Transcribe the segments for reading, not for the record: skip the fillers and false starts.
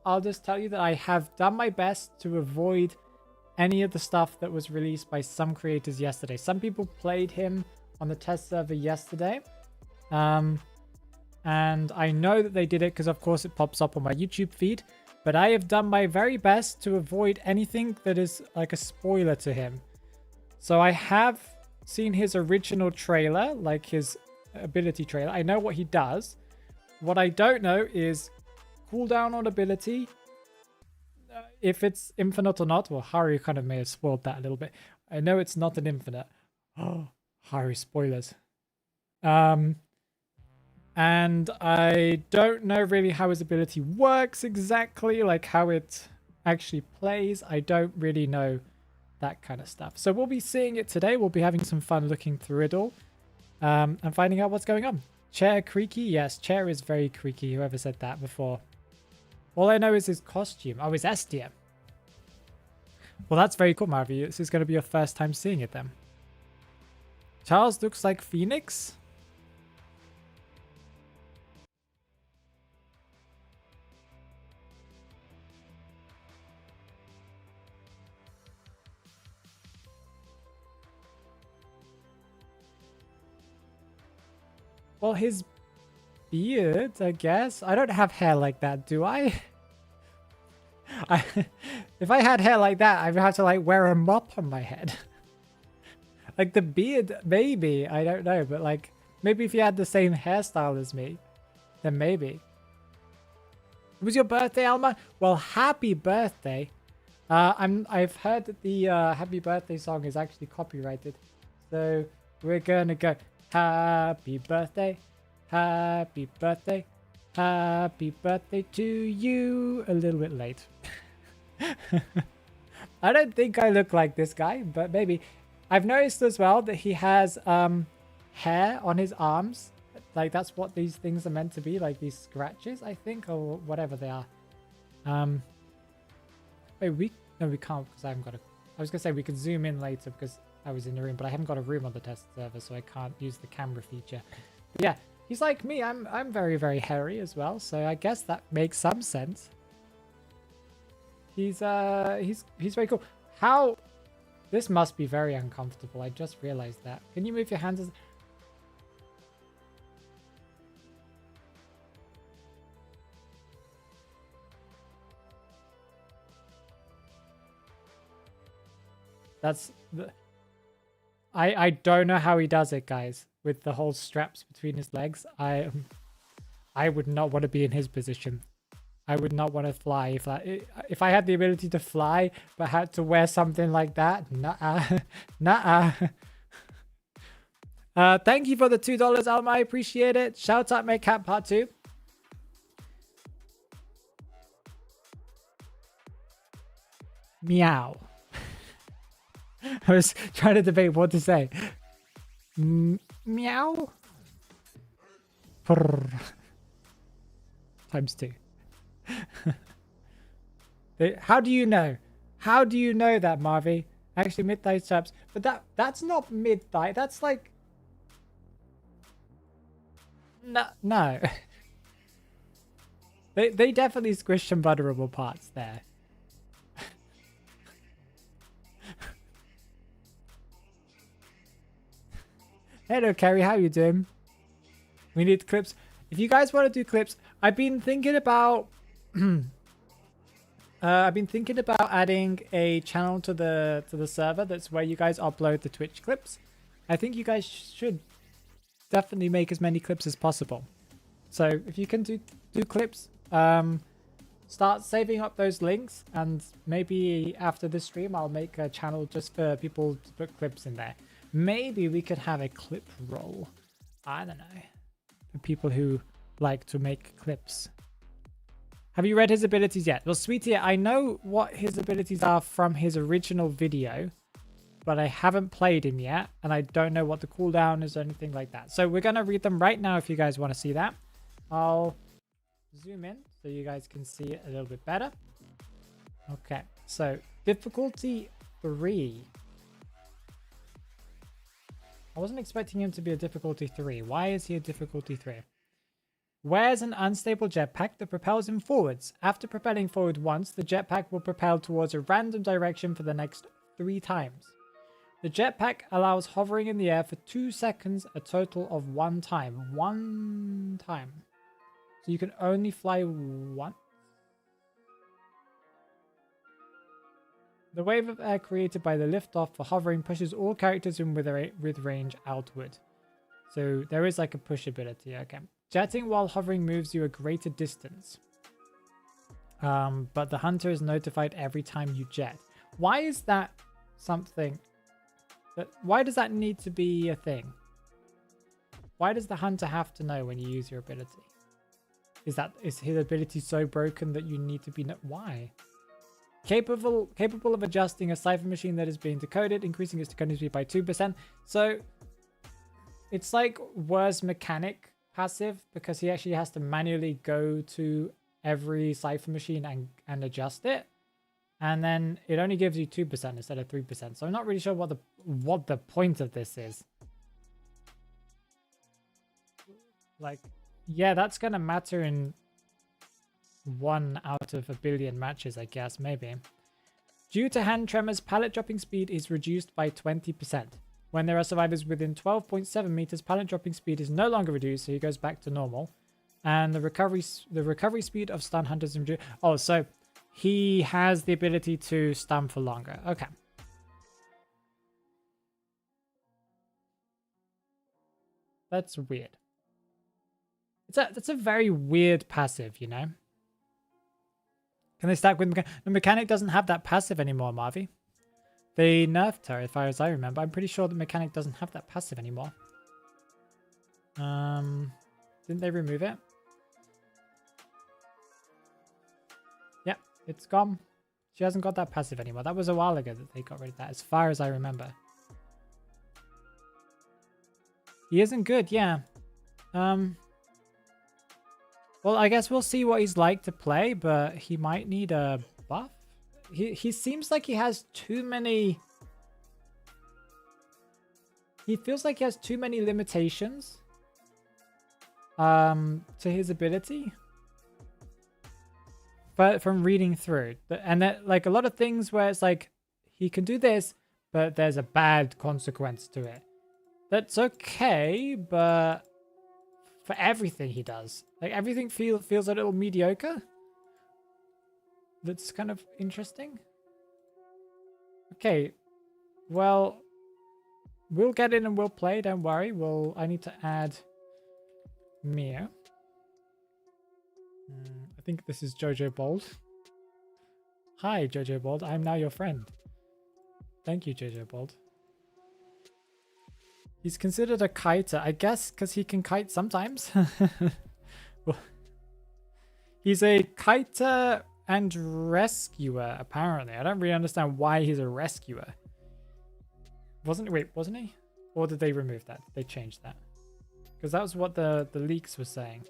I'll just tell you that I have done my best to avoid any of the stuff that was released by some creators yesterday. Some people played him on the test server yesterday. And I know that they did it because, of course, it pops up on my YouTube feed. But I have done my very best to avoid anything that is like a spoiler to him. So I have seen his original trailer, like his ability trailer. I know what he does. What I don't know is cooldown on ability, if it's infinite or not. Well, Haru kind of may have spoiled that a little bit. I know it's not an infinite. Oh, Haru spoilers. And I don't know really how his ability works exactly, like how it actually plays. I don't really know that kind of stuff. So we'll be seeing it today. We'll be having some fun looking through it all and finding out what's going on. Chair creaky? Yes, chair is very creaky. Whoever said that before. All I know is his costume. Oh, his S tier. Well, that's very cool, Marvy. This is going to be your first time seeing it then. Charles looks like Phoenix. Well, his beard, I guess. I don't have hair like that, do I? If I had hair like that, I'd have to like wear a mop on my head. Like the beard, maybe. I don't know, but like maybe if you had the same hairstyle as me, then maybe. It was your birthday, Alma? Well, happy birthday. I've heard that the happy birthday song is actually copyrighted. So we're gonna go happy birthday, happy birthday, happy birthday to you. A little bit late. I don't think I look like this guy, but maybe. I've noticed as well that he has hair on his arms. Like that's what these things are meant to be, like these scratches, I think, or whatever they are. Wait, no, we can't because I haven't got a. I was gonna say we could zoom in later because I was in the room, but I haven't got a room on the test server, so I can't use the camera feature. But yeah, he's like me. I'm very, very hairy as well, so I guess that makes some sense. He's very cool. How? This must be very uncomfortable. I just realized that. Can you move your hands? That's the. I don't know how he does it, guys. With the whole straps between his legs, I would not want to be in his position. I would not want to fly if I had the ability to fly, but had to wear something like that. Nuh-uh. Nuh-uh. Thank you for the $2, Alma. I appreciate it. Shout out my cat part 2. Meow. I was trying to debate what to say. Meow. Purr. Times 2. How do you know? How do you know that, Marvy? Actually, mid-thigh straps. But that's not mid-thigh. That's like... No. They definitely squish some vulnerable parts there. Hello, Carrie. How you doing? We need clips. If you guys want to do clips, I've been thinking about... adding a channel to the server. That's where you guys upload the Twitch clips. I think you guys should definitely make as many clips as possible. So if you can do clips, start saving up those links, and maybe after this stream I'll make a channel just for people to put clips in there. Maybe we could have a clip roll. I don't know. For people who like to make clips. Have you read his abilities yet? Well, Sweetie, I know what his abilities are from his original video, but I haven't played him yet, and I don't know what the cooldown is or anything like that. So we're going to read them right now if you guys want to see that. I'll zoom in so you guys can see it a little bit better. Okay, so difficulty 3. I wasn't expecting him to be a difficulty 3. Why is he a difficulty 3? Wears an unstable jetpack that propels him forwards. After propelling forward once, the jetpack will propel towards a random direction for the next 3 times. The jetpack allows hovering in the air for 2 seconds, a total of 1 time. 1 time. So you can only fly once. The wave of air created by the liftoff for hovering pushes all characters in with range outward. So there is like a push ability. Okay. Jetting while hovering moves you a greater distance. But the hunter is notified every time you jet. Why is that something? Why does that need to be a thing? Why does the hunter have to know when you use your ability? Is his ability so broken that you need to be why? Capable of adjusting a cipher machine that is being decoded, increasing its decoding speed by 2%. So it's like worse mechanic passive because he actually has to manually go to every cipher machine and adjust it. And then it only gives you 2% instead of 3%. So I'm not really sure what the point of this is. Like, yeah, that's gonna matter in 1 out of a billion matches, I guess, maybe. Due to hand tremors, pallet dropping speed is reduced by 20%. When there are survivors within 12.7 meters, pallet dropping speed is no longer reduced, so he goes back to normal. And the recovery speed of stun hunters is reduced. Oh, so he has the ability to stun for longer. Okay. That's weird. That's a very weird passive, you know? Can they stack with mechanic? The mechanic doesn't have that passive anymore, Marvy. They nerfed her, as far as I remember. I'm pretty sure the mechanic doesn't have that passive anymore. Didn't they remove it? Yep, it's gone. She hasn't got that passive anymore. That was a while ago that they got rid of that, as far as I remember. He isn't good, yeah. Well, I guess we'll see what he's like to play, but he might need a buff. He seems like he has too many... He feels like he has too many limitations to his ability. But from reading through. And that, like, a lot of things where it's like, he can do this, but there's a bad consequence to it. That's okay, but for everything he does, like everything feels a little mediocre. That's kind of interesting. Okay, well, we'll get in and we'll play. Don't worry. I need to add Mia. I think this is Jojo Bold. Hi, Jojo Bold. I'm now your friend. Thank you, Jojo Bold. He's considered a kiter, I guess, because he can kite sometimes. Well, he's a kiter and rescuer, apparently. I don't really understand why he's a rescuer. Wasn't he? Or did they remove that? They changed that. Because that was what the leaks were saying.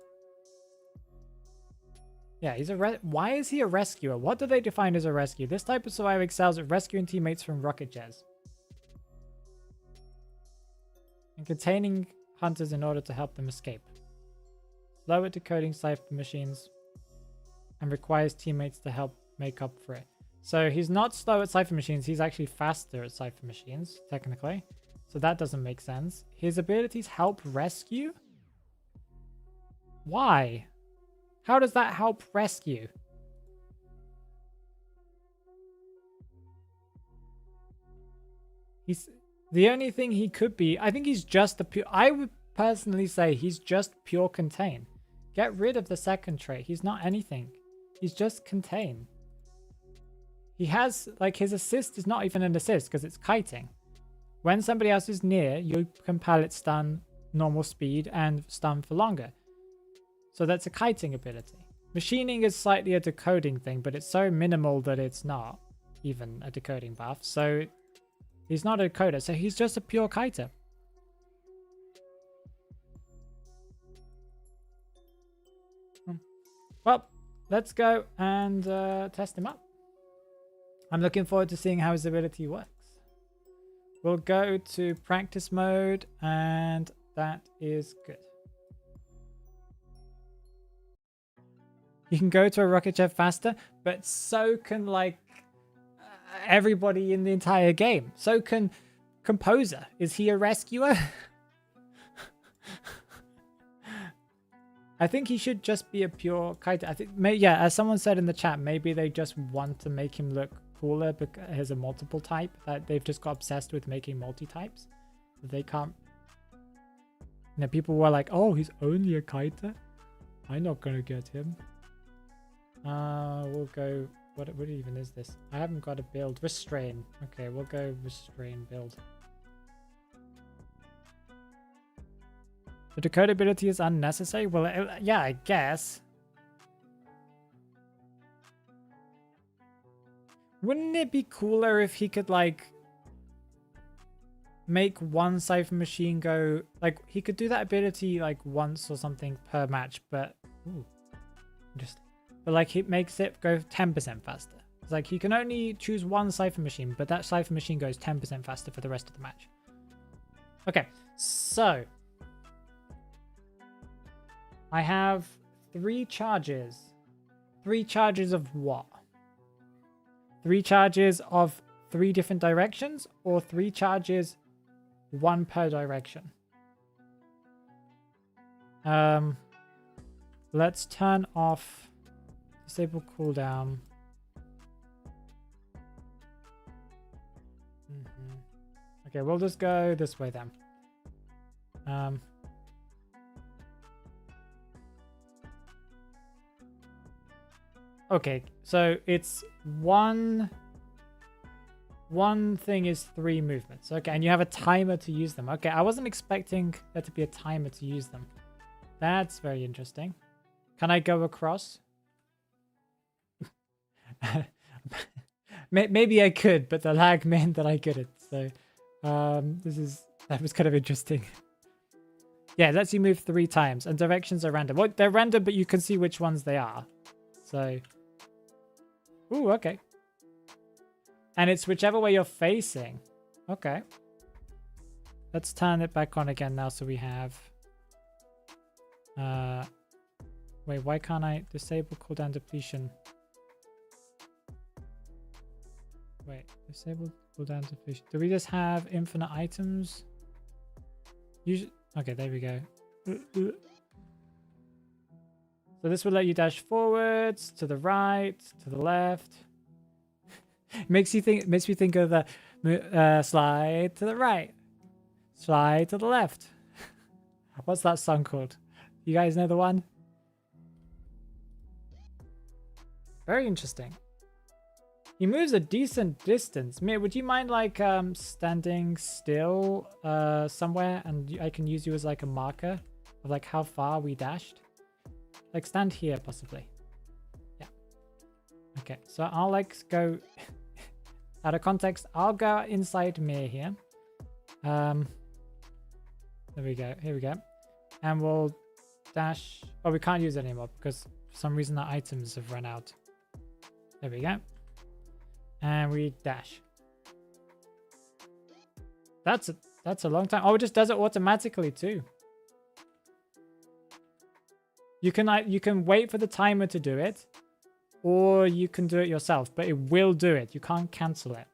Yeah, he's why is he a rescuer? What do they define as a rescue? This type of survivor excels at rescuing teammates from rocket jets and containing hunters in order to help them escape. Slow at decoding cipher machines and requires teammates to help make up for it. So he's not slow at cipher machines, he's actually faster at cipher machines, technically. So that doesn't make sense. His abilities help rescue? Why? How does that help rescue? The only thing he could be, I think he's just a pure, I would personally say he's just pure contain. Get rid of the second trait. He's not anything. He's just contain. He has, like, his assist is not even an assist because it's kiting. When somebody else is near, you can pallet stun, normal speed, and stun for longer. So that's a kiting ability. Machining is slightly a decoding thing, but it's so minimal that it's not even a decoding buff. So he's not a decoder, so he's just a pure kiter. Well, let's go and test him up. I'm looking forward to seeing how his ability works. We'll go to practice mode, and that is good. You can go to a rocket jet faster, but so can like everybody in the entire game. So can Composer. Is he a rescuer? I think he should just be a pure kite. I think, yeah, as someone said in the chat, maybe they just want to make him look cooler because he has a multiple type. That they've just got obsessed with making multi-types. They can't. You know, people were like, "Oh, he's only a kiter. I'm not gonna get him." We'll go. What even is this? I haven't got a build. Restrain. Okay, we'll go restrain build. The decode ability is unnecessary? Well, yeah, I guess. Wouldn't it be cooler if he could, like, make one Cipher machine go... Like, he could do that ability, like, once or something per match, but... Ooh, interesting. But, like, it makes it go 10% faster. It's like, he can only choose one Cipher machine, but that Cipher machine goes 10% faster for the rest of the match. Okay, so... I have 3 charges. 3 charges of what? 3 charges of 3 different directions, or 3 charges, 1 per direction? Let's turn off disable cooldown. Okay, we'll just go this way then. Okay, so it's one thing is 3 movements. Okay, and you have a timer to use them. Okay, I wasn't expecting there to be a timer to use them. That's very interesting. Can I go across? Maybe I could, but the lag meant that I couldn't. So that was kind of interesting. Yeah, it lets you move 3 times, and directions are random. Well, they're random, but you can see which ones they are. So... Ooh, okay. And it's whichever way you're facing. Okay. Let's turn it back on again now so we have... Wait, why can't I disable cooldown depletion? Wait, disable cooldown depletion. Do we just have infinite items? Usually... Okay, there we go. So this will let you dash forwards, to the right, to the left. Makes me think of the slide to the right, slide to the left. What's that song called? You guys know the one? Very interesting. He moves a decent distance. Mir, would you mind like standing still somewhere, and I can use you as like a marker of like how far we dashed? Like stand here possibly. Yeah. Okay, so I'll like go out of context. I'll go inside Mir here. There we go. Here we go. And we'll dash. Oh, we can't use it anymore because for some reason the items have run out. There we go. And we dash. That's a long time. Oh, it just does it automatically too. You can wait for the timer to do it, or you can do it yourself, but it will do it. You can't cancel it.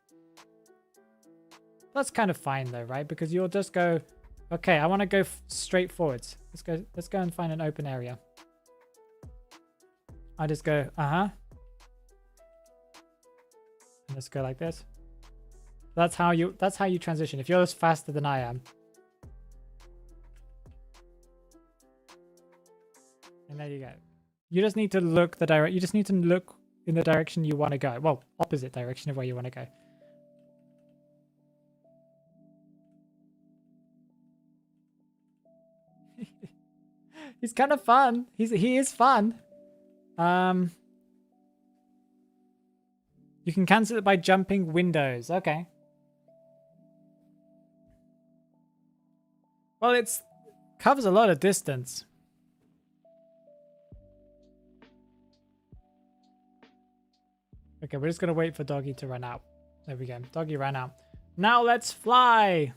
That's kind of fine though, right? Because you'll just go, okay, I want to go straight forwards. Let's go and find an open area. I just go, and let's go like this. That's how you transition. If you're just faster than I am. And there you go. You just need to look you just need to look in the direction you want to go. Well, opposite direction of where you want to go. He's kind of fun. He is fun. You can cancel it by jumping windows. Okay. Well, it's covers a lot of distance. Okay, we're just going to wait for Doggy to run out. There we go. Doggy ran out. Now let's fly.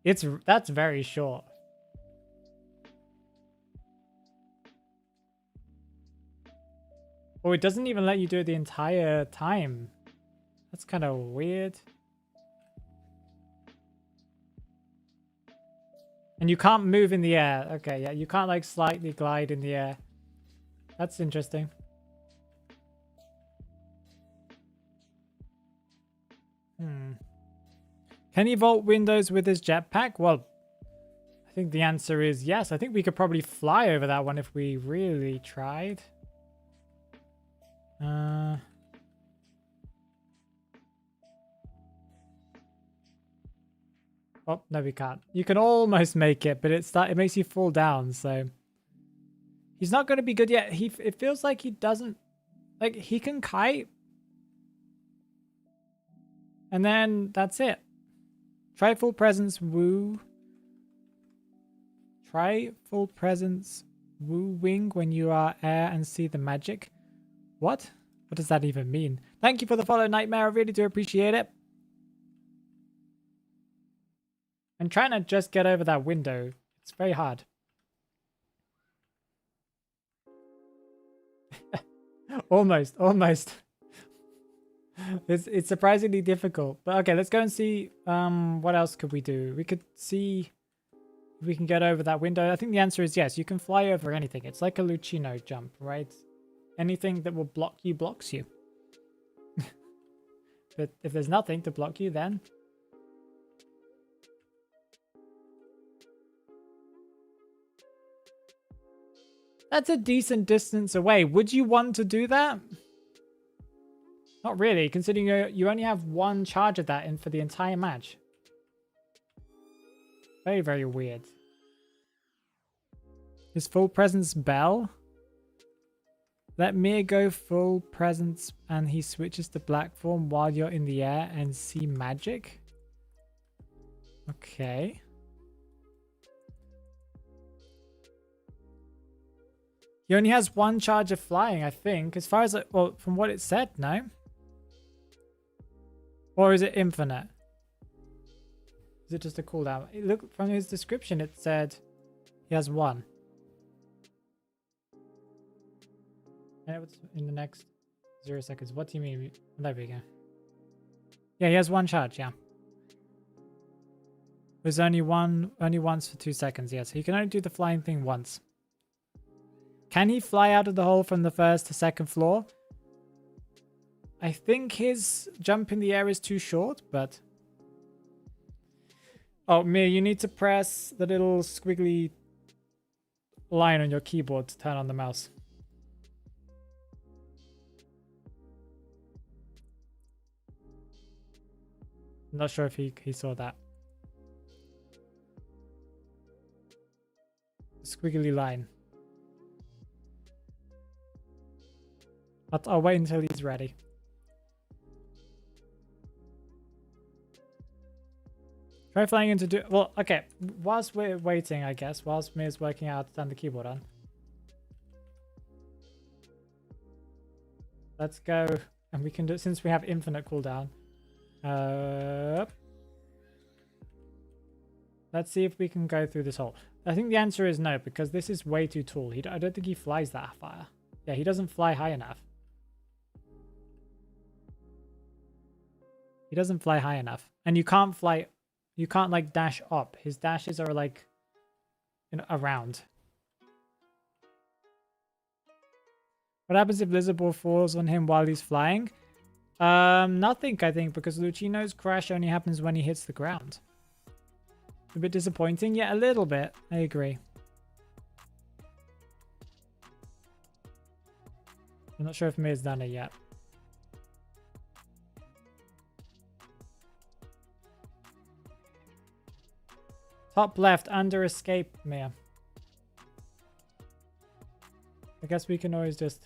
That's very short. Oh, it doesn't even let you do it the entire time. That's kind of weird. And you can't move in the air. Okay, yeah, you can't like slightly glide in the air. That's interesting. Can he vault windows with his jetpack? Well, I think the answer is yes. I think we could probably fly over that one if we really tried. Oh, no, we can't. You can almost make it, but it makes you fall down, so he's not going to be good yet. It feels like he doesn't, like, he can kite, and then that's it. Try full presence woo. Try full presence woo wing when you are air and see the magic. What? What does that even mean? Thank you for the follow, Nightmare. I really do appreciate it. I'm trying to just get over that window. It's very hard. Almost. It's surprisingly difficult. But okay, let's go and see what else could we do. We could see if we can get over that window. I think the answer is yes. You can fly over anything. It's like a Lucino jump, right? Anything that will block you blocks you. But if there's nothing to block you, then that's a decent distance away. Would you want to do that? Not really, considering you only have one charge of that in for the entire match. Very, very weird. Is full presence Bell? Let Mir go full presence and he switches to black form while you're in the air and see magic? Okay. He only has one charge of flying, I think. As far as, well, from what it said, no? Or is it infinite? Is it just a cooldown? Look, from his description, it said he has one. And it was in the next 0 seconds. What do you mean? There we go. Yeah, he has one charge, yeah. There's only once for 2 seconds, yeah. So he can only do the flying thing once. Can he fly out of the hole from the first to second floor? I think his jump in the air is too short, but... Oh, Mir, you need to press the little squiggly line on your keyboard to turn on the mouse. I'm not sure if he saw that. Squiggly line. But I'll wait until he's ready. Try flying into do... Well, okay. Whilst we're waiting, I guess. Whilst Mir's working out to turn the keyboard on. Let's go. And we can do... Since we have infinite cooldown. Let's see if we can go through this hole. I think the answer is no, because this is way too tall. I don't think he flies that far. Yeah, he doesn't fly high enough. He doesn't fly high enough. And you can't fly... You can't, like, dash up. His dashes are, like, you know, around. What happens if Lizard Ball falls on him while he's flying? Nothing, I think, because Lucino's crash only happens when he hits the ground. A bit disappointing. Yeah, a little bit. I agree. I'm not sure if Mir's done it yet. Top left, under escape, Mir. I guess we can always just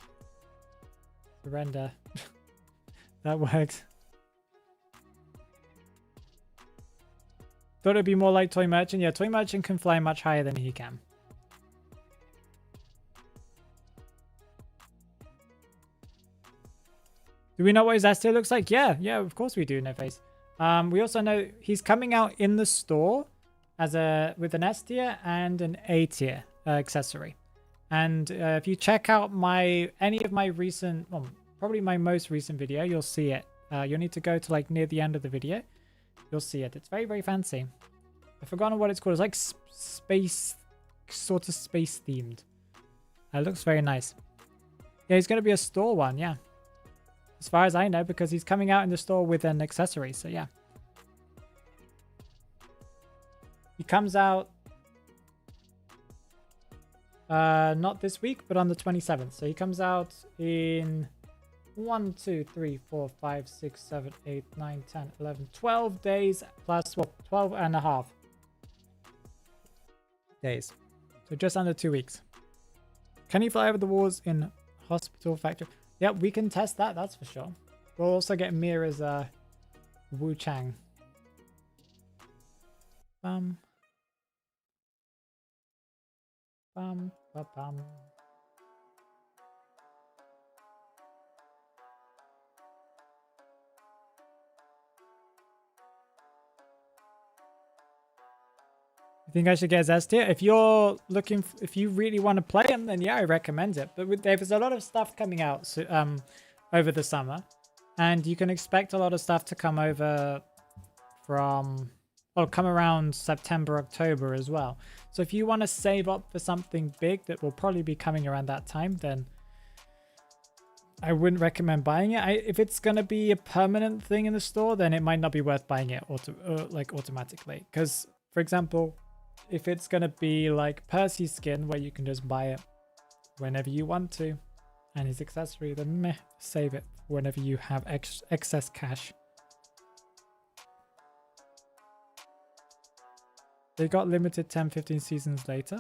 surrender. That works. Thought it'd be more like Toy Merchant. Yeah, Toy Merchant can fly much higher than he can. Do we know what his S tier looks like? Yeah, of course we do, No Face. We also know he's coming out in the store as with an S tier and an A tier accessory. And if you check out any of my recent, well, probably my most recent video, you'll see it. You'll need to go to like near the end of the video. You'll see it. It's very, very fancy. I've forgotten what it's called. It's like space, sort of space themed. It looks very nice. Yeah, he's going to be a store one, yeah. As far as I know, because he's coming out in the store with an accessory, so yeah. He comes out not this week, but on the 27th. So he comes out in 1, 2, 3, 4, 5, 6, 7, 8, 9, 10, 11, 12 days plus, well, 12 and a half days. So just under 2 weeks. Can you fly over the walls in Hospital Factory? Yeah, we can test that, that's for sure. We'll also get Mira's Wu Chang. Bum. Bum, ba, bum. I think I should get S tier. If you're looking, if you really want to play him, then yeah, I recommend it. But there's a lot of stuff coming out over the summer, and you can expect a lot of stuff to come over from, well, come around September, October as well. So if you want to save up for something big that will probably be coming around that time, then I wouldn't recommend buying it. If it's going to be a permanent thing in the store, then it might not be worth buying it automatically. Because, for example, if it's going to be like Percy's skin where you can just buy it whenever you want to, and his accessory, then meh, save it whenever you have excess cash. They got limited 10-15 seasons later.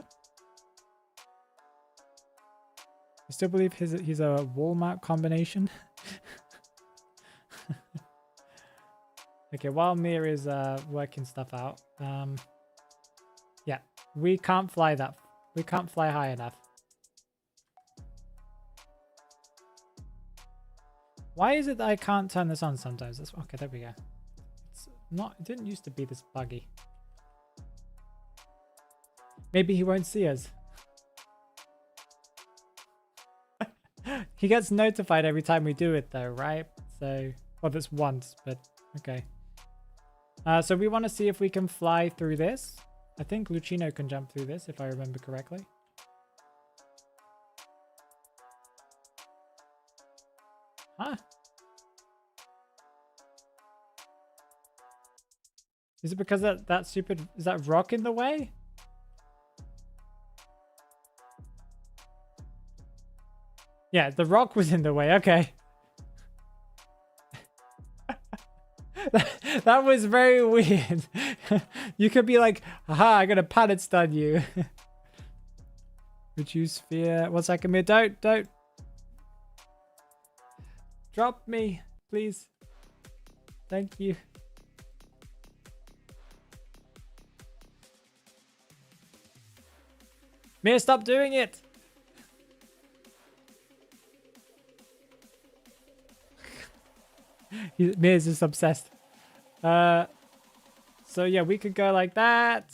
I still believe he's a Walmart combination. Okay, while Mir is working stuff out, yeah, we can't fly that. We can't fly high enough. Why is it that I can't turn this on sometimes? Okay, there we go. It's not. It didn't used to be this buggy. Maybe he won't see us. He gets notified every time we do it though, right? So, well, that's once, but okay. So we want to see if we can fly through this. I think Lucino can jump through this, if I remember correctly. Huh? Is it because that stupid, is that rock in the way? Yeah, the rock was in the way. Okay. That was very weird. You could be like, aha, I'm gonna panic stun you. Reduce fear. 1 second, Mir. Don't. Drop me, please. Thank you. Mir, stop doing it. Mir's just obsessed. So yeah, we could go like that.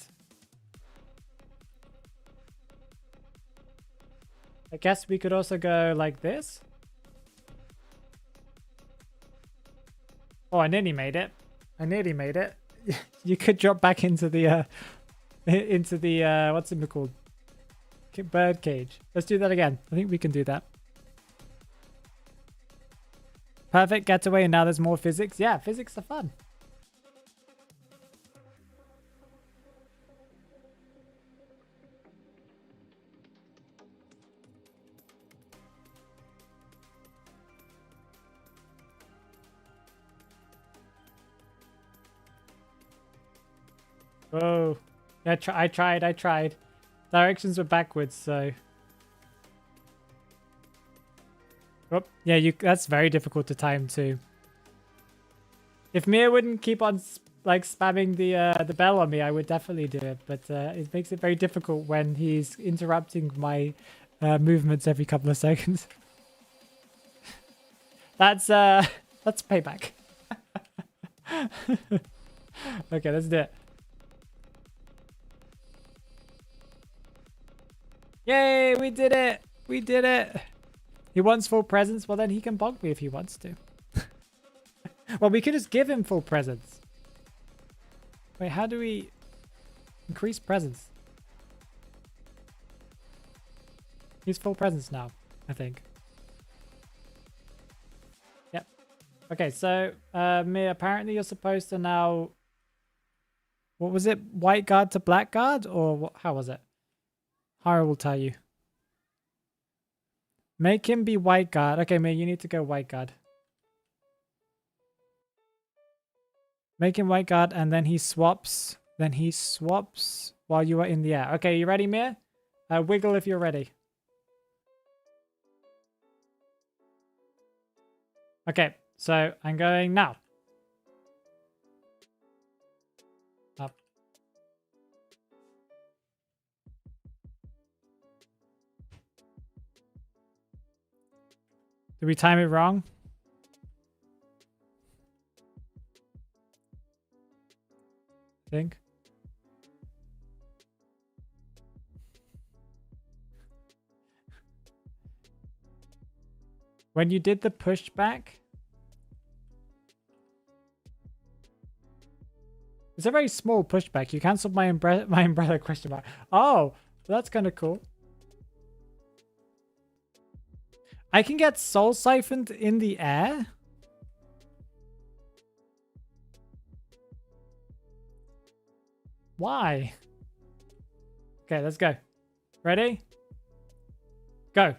I guess we could also go like this. Oh, I nearly made it. I nearly made it. You could drop back into the what's it called? Bird cage. Let's do that again. I think we can do that. Perfect getaway, and now there's more physics. Yeah, physics are fun. Whoa. Yeah, I tried. Directions were backwards, so... Oh, yeah, that's very difficult to time too. If Mir wouldn't keep on like spamming the bell on me, I would definitely do it. But it makes it very difficult when he's interrupting my movements every couple of seconds. That's payback. Okay, let's do it. Yay, we did it! We did it! He wants full presence, well then he can bonk me if he wants to. Well, we could just give him full presence. Wait, how do we increase presence? He's full presence now, I think. Yep. Okay, so Mia, apparently you're supposed to now... What was it? White guard to black guard? Or what? How was it? Hara will tell you. Make him be white guard. Okay, Mia, you need to go white guard. Make him white guard and then he swaps. Then he swaps while you are in the air. Okay, you ready, Mia? Wiggle if you're ready. Okay, so I'm going now. Up. Did we time it wrong? I think. When you did the pushback, it's a very small pushback. You cancelled my umbrella question mark. Oh, that's kind of cool. I can get soul siphoned in the air. Why? Okay, let's go. Ready? Go.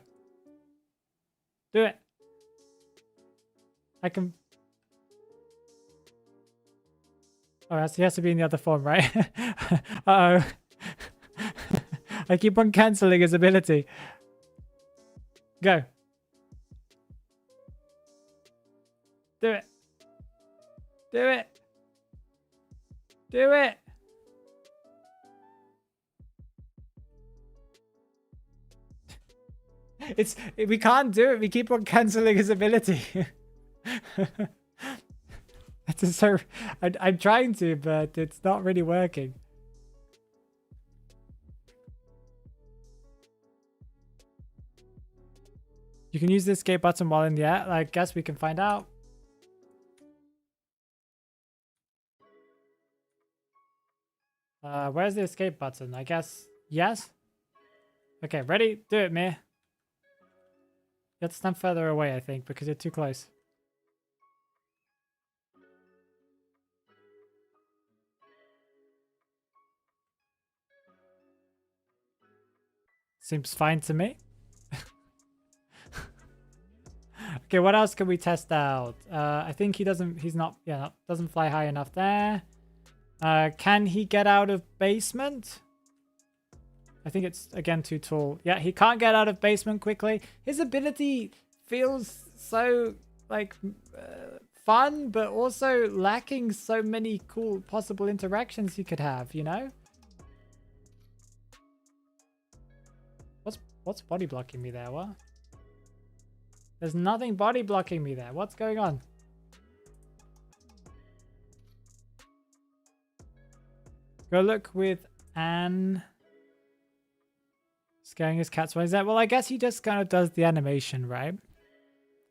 Do it. I can... Oh, he has to be in the other form, right? Uh-oh. I keep on cancelling his ability. Go. Do it. Do it. Do it. We can't do it. We keep on cancelling his ability. It's so I'm trying to, but it's not really working. You can use the escape button while in the air. I guess we can find out. Where's the escape button? I guess yes. Okay, ready? Do it, Mia. You have to stand further away, I think, because you're too close. Seems fine to me. Okay, what else can we test out? I think doesn't fly high enough there. Can he get out of basement? I think it's, again, too tall. Yeah, he can't get out of basement quickly. His ability feels so, like, fun, but also lacking so many cool possible interactions he could have, you know? What's body blocking me there? What? There's nothing body blocking me there. What's going on? Go look with Anne. Scaring his cats. What is that? Well, I guess he just kind of does the animation, right?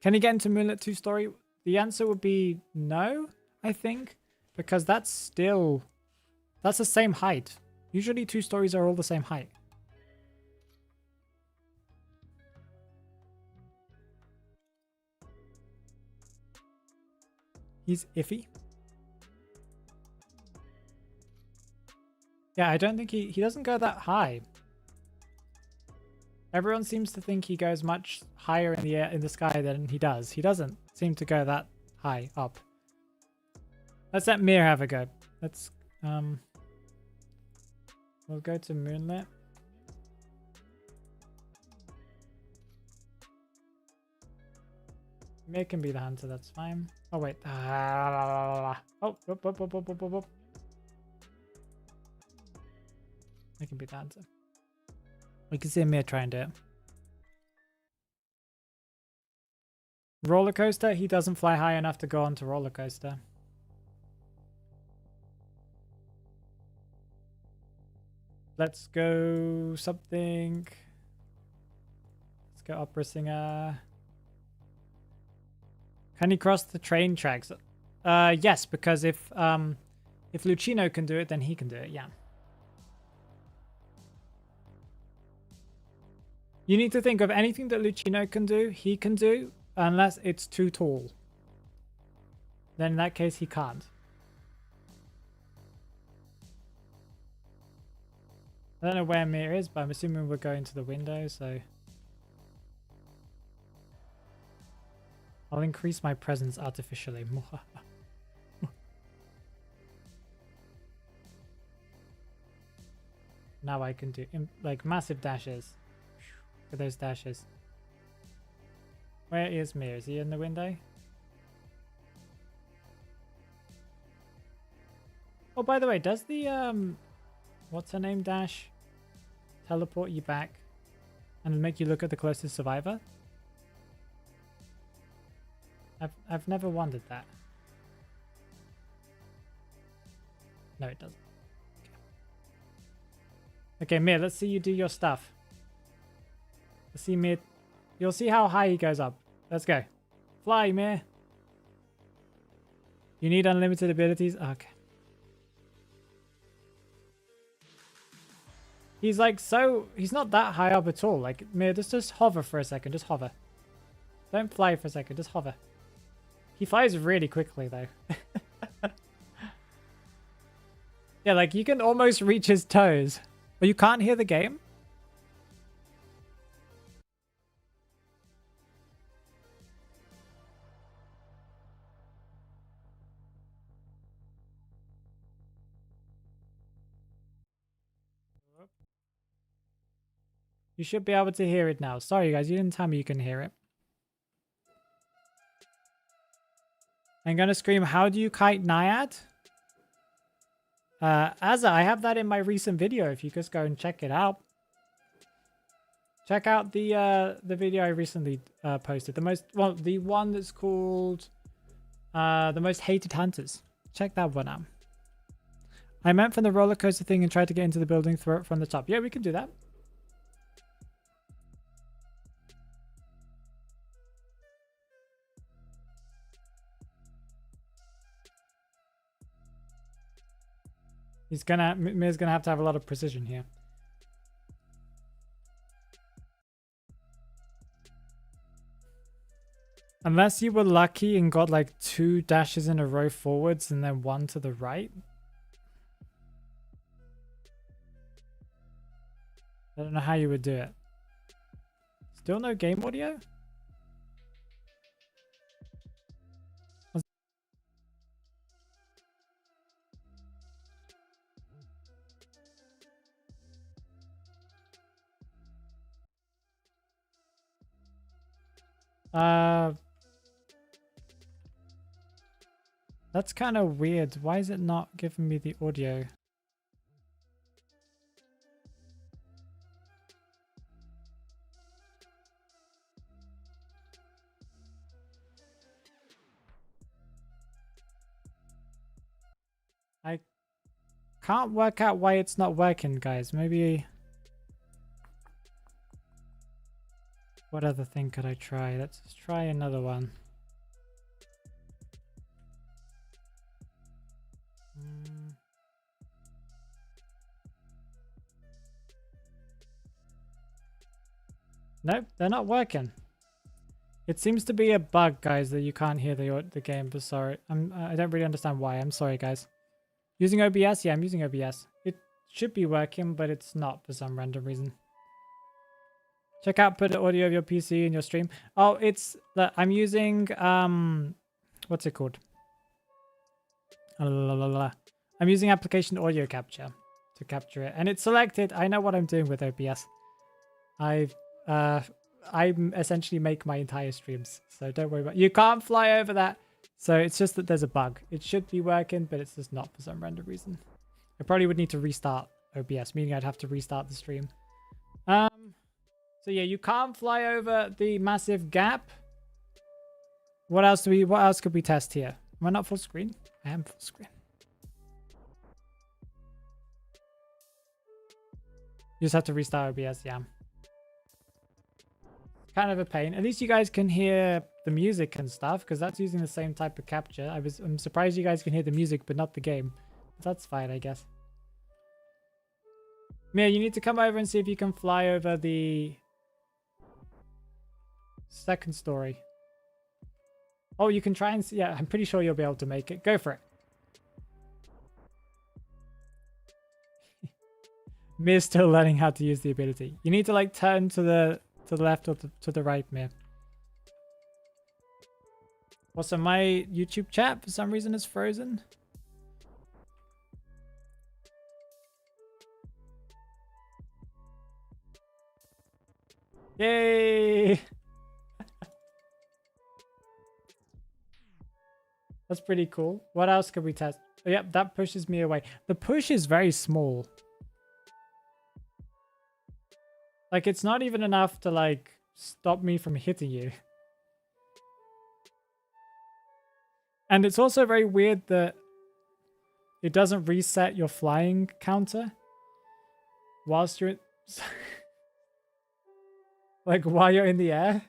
Can he get into Moonlit 2 story? The answer would be no, I think. Because that's the same height. Usually 2 stories are all the same height. He's iffy. Yeah, I don't think he doesn't go that high. Everyone seems to think he goes much higher in the air, in the sky than he does. He doesn't seem to go that high up. Let's let Mir have a go. Let's we'll go to Moonlit. Mir can be the hunter, that's fine. Oh wait. Oh, whoop. I can be the hunter. We can see Mir try and do it. Roller coaster, he doesn't fly high enough to go onto roller coaster. Let's go something. Let's go opera singer. Can he cross the train tracks? Yes, because if Lucino can do it, then he can do it, yeah. You need to think of anything that Lucino can do, he can do, unless it's too tall. Then in that case, he can't. I don't know where Mir is, but I'm assuming we're going to the window, so... I'll increase my presence artificially. Now I can do, like, massive dashes. Look at those dashes. Where is Mir? Is he in the window? Oh, by the way, does the, what's her name dash teleport you back and make you look at the closest survivor? I've never wondered that. No, it doesn't. Okay, Mir, let's see you do your stuff. Let's see Mir. You'll see how high he goes up. Let's go. Fly, Mir. You need unlimited abilities? Okay. He's like he's not that high up at all. Like, Mir, just hover for a second. Just hover. Don't fly for a second. Just hover. He flies really quickly, though. Yeah, like, you can almost reach his toes. But you can't hear the game? You should be able to hear it now. Sorry, guys. You didn't tell me you can hear it. I'm going to scream, how do you kite Naiad? Azza, I have that in my recent video if you just go and check it out. Check out the video I recently posted. The one that's called The Most Hated Hunters. Check that one out. I meant from the roller coaster thing and tried to get into the building, throw it from the top. Yeah, we can do that. Mir's gonna have to have a lot of precision here. Unless you were lucky and got like 2 dashes in a row forwards and then 1 to the right. I don't know how you would do it. Still no game audio? That's kind of weird. Why is it not giving me the audio? I can't work out why it's not working, guys. Maybe... What other thing could I try? Let's just try another one. Nope, they're not working. It seems to be a bug, guys, that you can't hear the game. But sorry, I don't really understand why. I'm sorry, guys. Using OBS? Yeah, I'm using OBS. It should be working, but it's not for some random reason. Check out put the audio of your PC in your stream. Oh, I'm using what's it called? I'm using application audio capture to capture it, and it's selected. I know what I'm doing with OBS. I essentially make my entire streams, so don't worry about it. You can't fly over that, so it's just that there's a bug. It should be working, but it's just not for some random reason. I probably would need to restart OBS, meaning I'd have to restart the stream. So yeah, you can't fly over the massive gap. What else could we test here? Am I not full screen? I am full screen. You just have to restart OBS, yeah. kind of a pain. At least you guys can hear the music and stuff, because that's using the same type of capture. I'm surprised you guys can hear the music, but not the game. But that's fine, I guess. Mia, you need to come over and see if you can fly over the second story. Oh, you can try and see. Yeah, I'm pretty sure you'll be able to make it. Go for it. Mia's still learning how to use the ability. You need to like turn to the left or to the right, Mia. Also, my YouTube chat for some reason is frozen. Yay! That's pretty cool. What else could we test? Oh, yep, that pushes me away. The push is very small. Like, it's not even enough to, like, stop me from hitting you. And it's also very weird that it doesn't reset your flying counter whilst you're... like, while you're in the air.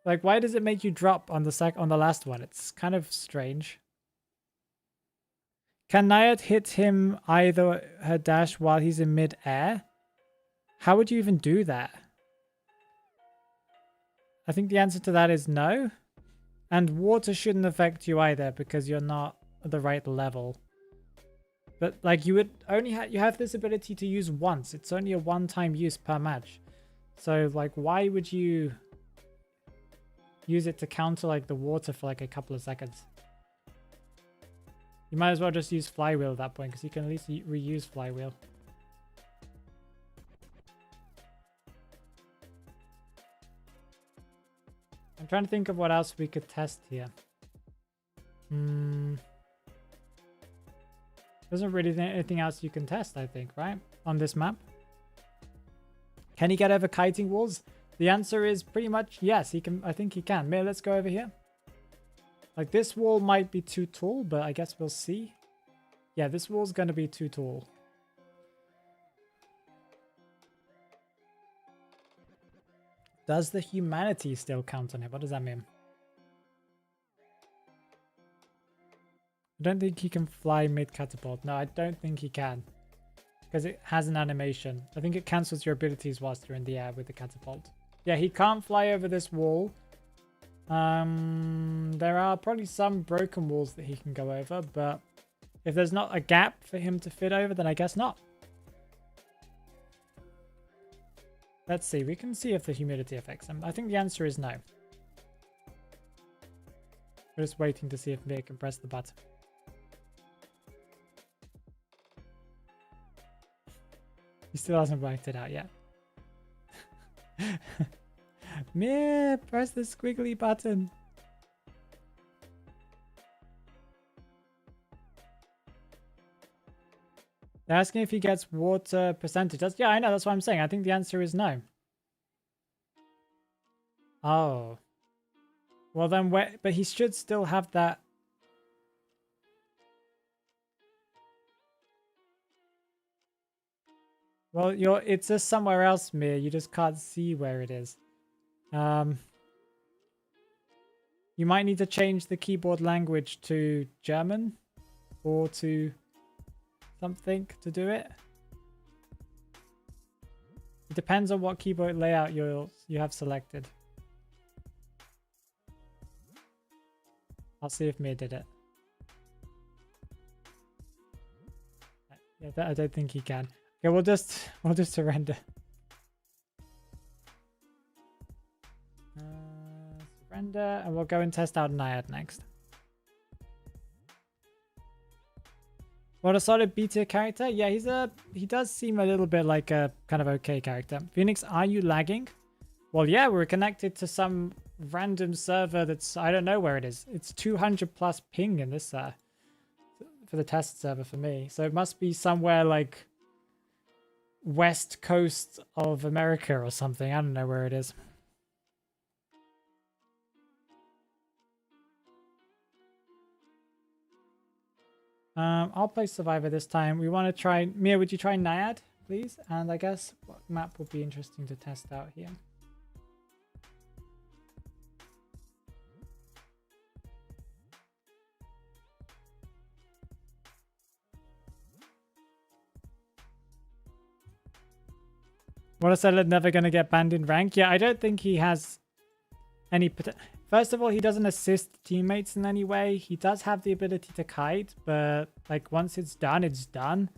Like, why does it make you drop on the last one? It's kind of strange. Can Nayad hit him either her dash while he's in mid-air? How would you even do that? I think the answer to that is no. And water shouldn't affect you either because you're not at the right level. But like you would only you have this ability to use once. It's only a one-time use per match. So like why would you use it to counter like the water for like a couple of seconds? You might as well just use flywheel at that point because you can at least reuse flywheel. I'm trying to think of what else we could test here. There's not really anything else you can test, I think, right? On this map. Can he get over kiting walls? The answer is pretty much yes, he can. I think he can. Maybe let's go over here. Like this wall might be too tall, but I guess we'll see. Yeah, this wall's going to be too tall. Does the humanity still count on it? What does that mean? I don't think he can fly mid-catapult. No, I don't think he can. Because it has an animation. I think it cancels your abilities whilst you're in the air with the catapult. Yeah, he can't fly over this wall. There are probably some broken walls that he can go over, but if there's not a gap for him to fit over, then I guess not. Let's see. We can see if the humidity affects him. I think the answer is no. We're just waiting to see if Mia can press the button. He still hasn't worked it out yet. Mia, press the squiggly button. They're asking if he gets water percentage. Yeah, I know. That's what I'm saying. I think the answer is no. Oh. Well, then but he should still have that. Well, it's just somewhere else, Mia. You just can't see where it is. You might need to change the keyboard language to German or to something to do it. It depends on what keyboard layout you have selected. I'll see if Mia did it. Yeah, I don't think he can. Okay, we'll just surrender. Surrender, and we'll go and test out Nayad next. What a solid B tier character. Yeah, he does seem a little bit like a kind of okay character. Phoenix, are you lagging? Well, yeah, we're connected to some random server that's, I don't know where it is. It's 200 plus ping in this for the test server for me. So it must be somewhere like west coast of America or something. I don't know where it is. I'll play Survivor this time. We want to try... Mia, would you try Nayad, please? And I guess what map would be interesting to test out here? Waterseller never going to get banned in rank. Yeah, I don't think he has any... First of all, he doesn't assist teammates in any way. He does have the ability to kite, but like once it's done, it's done.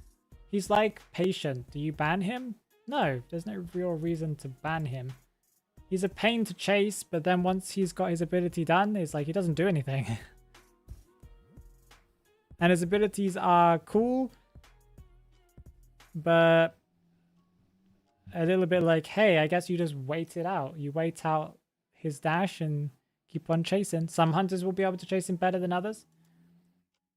He's like patient. Do you ban him? No, there's no real reason to ban him. He's a pain to chase, but then once he's got his ability done, it's like he doesn't do anything. And his abilities are cool, but a little bit like, hey, I guess you just wait it out. You wait out his dash and keep on chasing. Some hunters will be able to chase him better than others.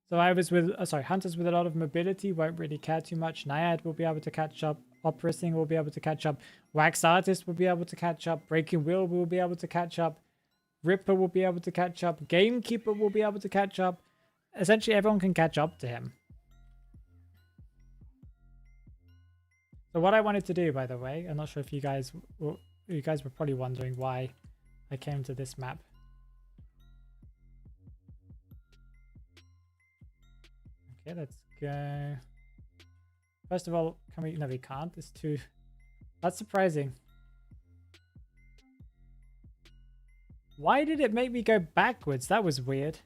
So hunters with a lot of mobility won't really care too much. Naiad will be able to catch up. Opera Singer will be able to catch up. Wax Artist will be able to catch up. Breaking Wheel will be able to catch up. Ripper will be able to catch up. Gamekeeper will be able to catch up. Essentially, everyone can catch up to him. So what I wanted to do, by the way, I'm not sure if you guys were probably wondering why I came to this map. Okay, let's go. First of all, can we? No, we can't. It's too... That's surprising. Why did it make me go backwards? That was weird.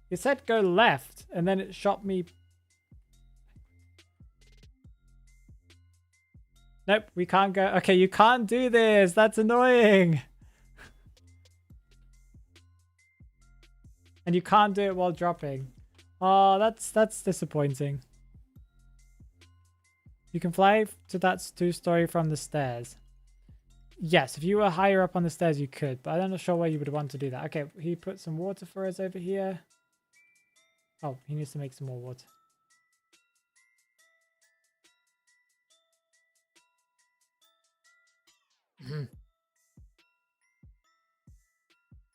It said go left, and then it shot me... Nope, we can't go... Okay, you can't do this. That's annoying. And you can't do it while dropping. Oh, that's disappointing. You can fly to that 2-story from the stairs. Yes, if you were higher up on the stairs, you could, but I'm not sure where you would want to do that. Okay, he put some water for us over here. Oh, he needs to make some more water.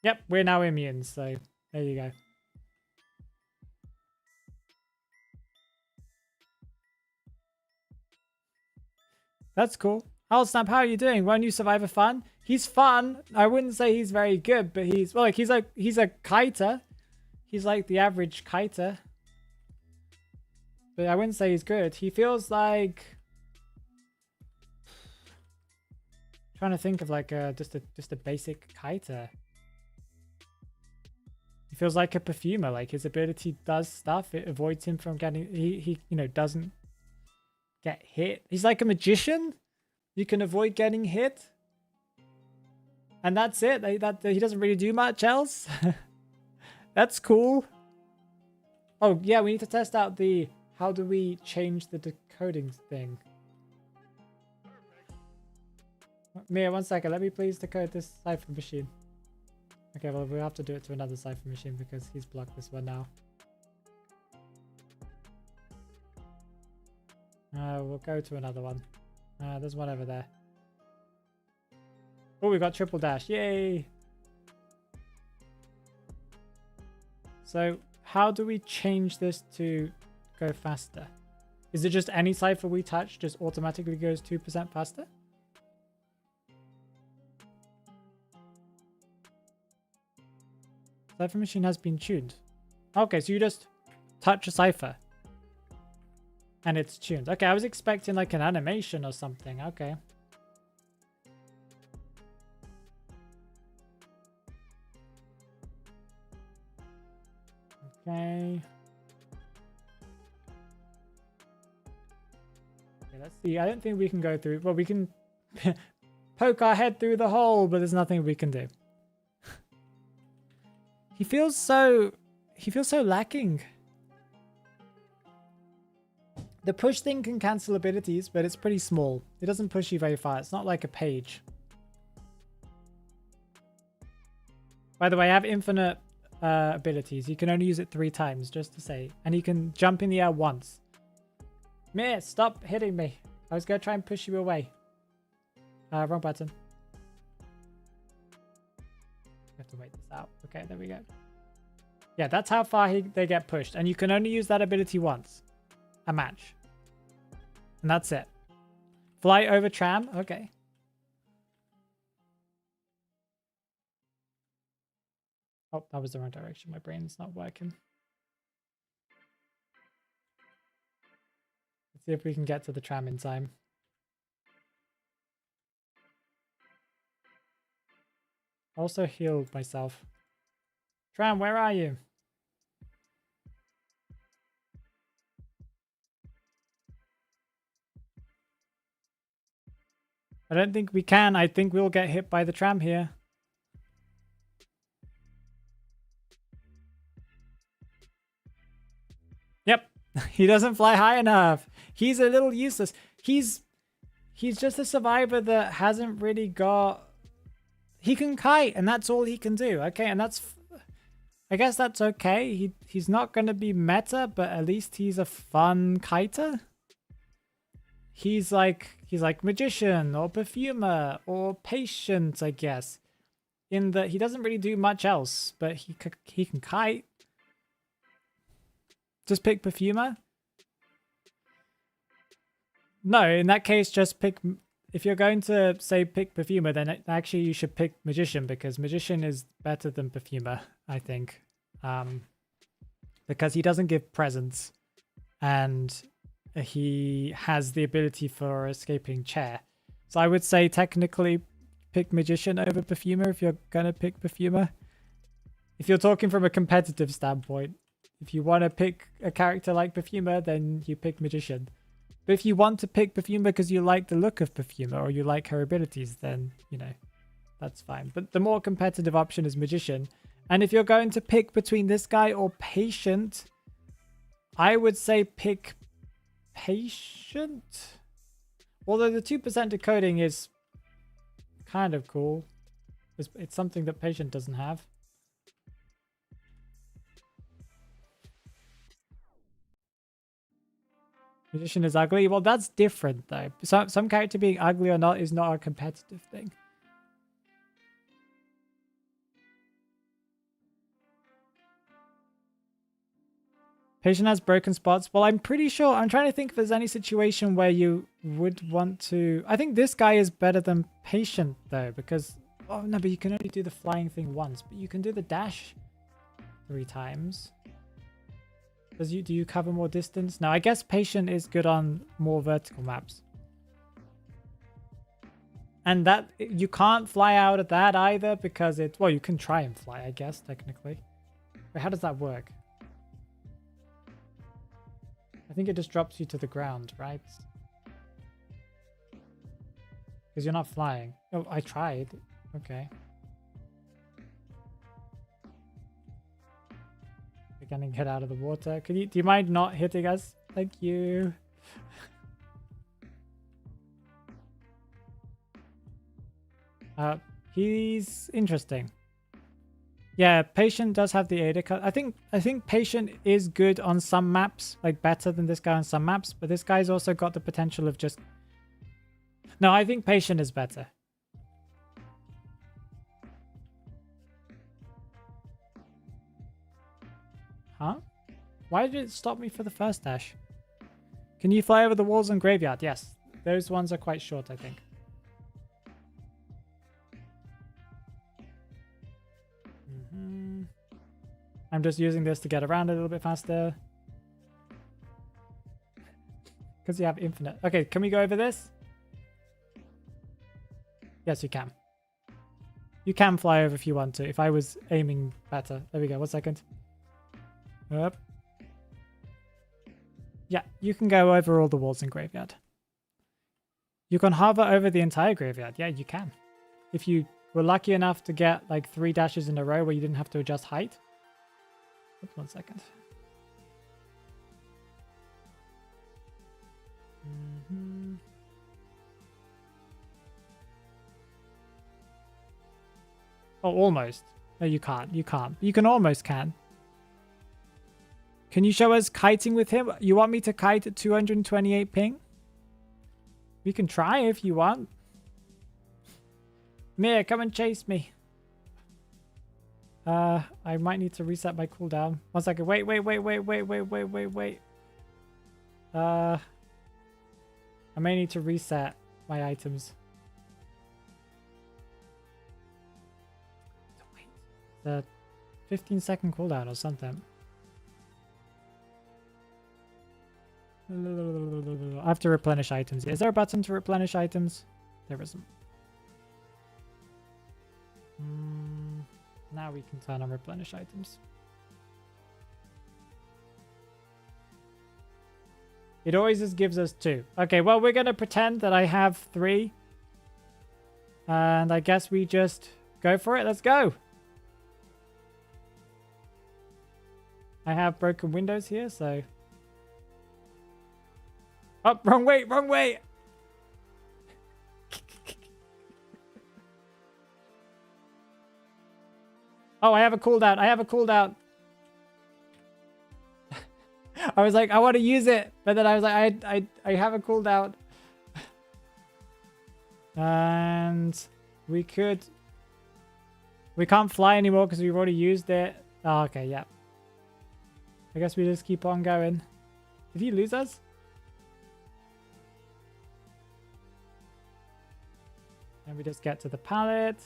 Yep, we're now immune, so there you go. That's cool. Oh, Snap, how are you doing? Won't you survivor fun? He's fun. I wouldn't say he's very good, but he's... Well, like, he's a kiter. He's like the average kiter. But I wouldn't say he's good. He feels like... I'm trying to think of like just a basic kiter. He feels like a perfumer. Like his ability does stuff. It avoids him from getting... He doesn't get hit. He's like a magician. You can avoid getting hit. And that's it. He doesn't really do much else. That's cool. Oh, yeah, we need to test out the... How do we change the decoding thing? Mia, 1 second. Let me please decode this Cipher machine. Okay, well, we'll have to do it to another Cipher machine because he's blocked this one now. We'll go to another one. There's one over there. Oh, we got triple dash. Yay! So, how do we change this to go faster? Is it just any Cipher we touch just automatically goes 2% faster? Cipher machine has been tuned. Okay, so you just touch a Cipher. And it's tuned. Okay, I was expecting like an animation or something. Okay. Okay. Okay, let's see. I don't think we can go through. Well, we can poke our head through the hole, but there's nothing we can do. He feels so lacking. The push thing can cancel abilities, but it's pretty small. It doesn't push you very far. It's not like a page. By the way, I have infinite abilities. You can only use it 3 times, just to say. And you can jump in the air once. Meh, stop hitting me. I was going to try and push you away. Wrong button. We have to wait this out. Okay, there we go. Yeah, that's how far they get pushed. And you can only use that ability once. A match. And that's it. Fly over tram? Okay. Oh, that was the wrong direction. My brain's not working. Let's see if we can get to the tram in time. Also healed myself. Tram, where are you? I don't think we can. I think we'll get hit by the tram here. Yep. He doesn't fly high enough. He's a little useless. He's just a survivor that hasn't really got... He can kite, and that's all he can do. Okay, and that's... I guess that's okay. He's not going to be meta, but at least he's a fun kiter. He's like magician or perfumer or patient, I guess. In that he doesn't really do much else, but he can kite. Just pick perfumer? No, in that case, just pick... If you're going to say pick perfumer, then actually you should pick magician, because magician is better than perfumer, I think. Because he doesn't give presents, and he has the ability for escaping chair. So I would say technically pick magician over perfumer if you're going to pick perfumer. If you're talking from a competitive standpoint. If you want to pick a character like perfumer, then you pick magician. But if you want to pick perfumer because you like the look of perfumer or you like her abilities, then, you know, that's fine. But the more competitive option is magician. And if you're going to pick between this guy or patient, I would say pick patient. Although the 2% decoding is kind of cool. It's something that patient doesn't have. Magician is ugly. Well, that's different though. Some character being ugly or not is not a competitive thing. Patient has broken spots. Well, I'm pretty sure. I'm trying to think if there's any situation where you would want to... I think this guy is better than patient though, because... Oh no, but you can only do the flying thing once. But you can do the dash 3 times. Do you cover more distance? No, I guess patient is good on more vertical maps. And that you can't fly out of that either because it... Well, you can try and fly, I guess, technically. But how does that work? I think it just drops you to the ground, right? Because you're not flying. Oh, I tried. Okay. We're gonna get out of the water. Do you mind not hitting us? Thank you. He's interesting. Yeah, patient does have the Ada cut. I think patient is good on some maps, like better than this guy on some maps, but this guy's also got the potential of just... No, I think patient is better. Huh? Why did it stop me for the first dash? Can you fly over the walls and graveyard? Yes. Those ones are quite short, I think. I'm just using this to get around a little bit faster. Because you have infinite. Okay, can we go over this? Yes, you can. You can fly over if you want to. If I was aiming better. There we go. 1 second. Up. Yeah, you can go over all the walls in graveyard. You can hover over the entire graveyard. Yeah, you can. If you were lucky enough to get like 3 dashes in a row where you didn't have to adjust height. Oops, 1 second. Oh, almost. No, you can't. You can't. You can almost can. Can you show us kiting with him? You want me to kite at 228 ping? We can try if you want. Mia, come and chase me. I might need to reset my cooldown. 1 second. Wait. I may need to reset my items. Wait. The 15-second cooldown or something. I have to replenish items. Is there a button to replenish items? There isn't. Now we can turn on replenish items. It always just gives us 2. Okay, well, we're going to pretend that I have 3. And I guess we just go for it. Let's go. I have broken windows here, so... Oh, wrong way, wrong way! Oh, I have a cooldown. I have a cooldown. I was like, I want to use it, but then I was like, I have a cooldown. And we can't fly anymore because we've already used it. Oh, okay, yeah. I guess we just keep on going. Did he lose us? And we just get to the pallet.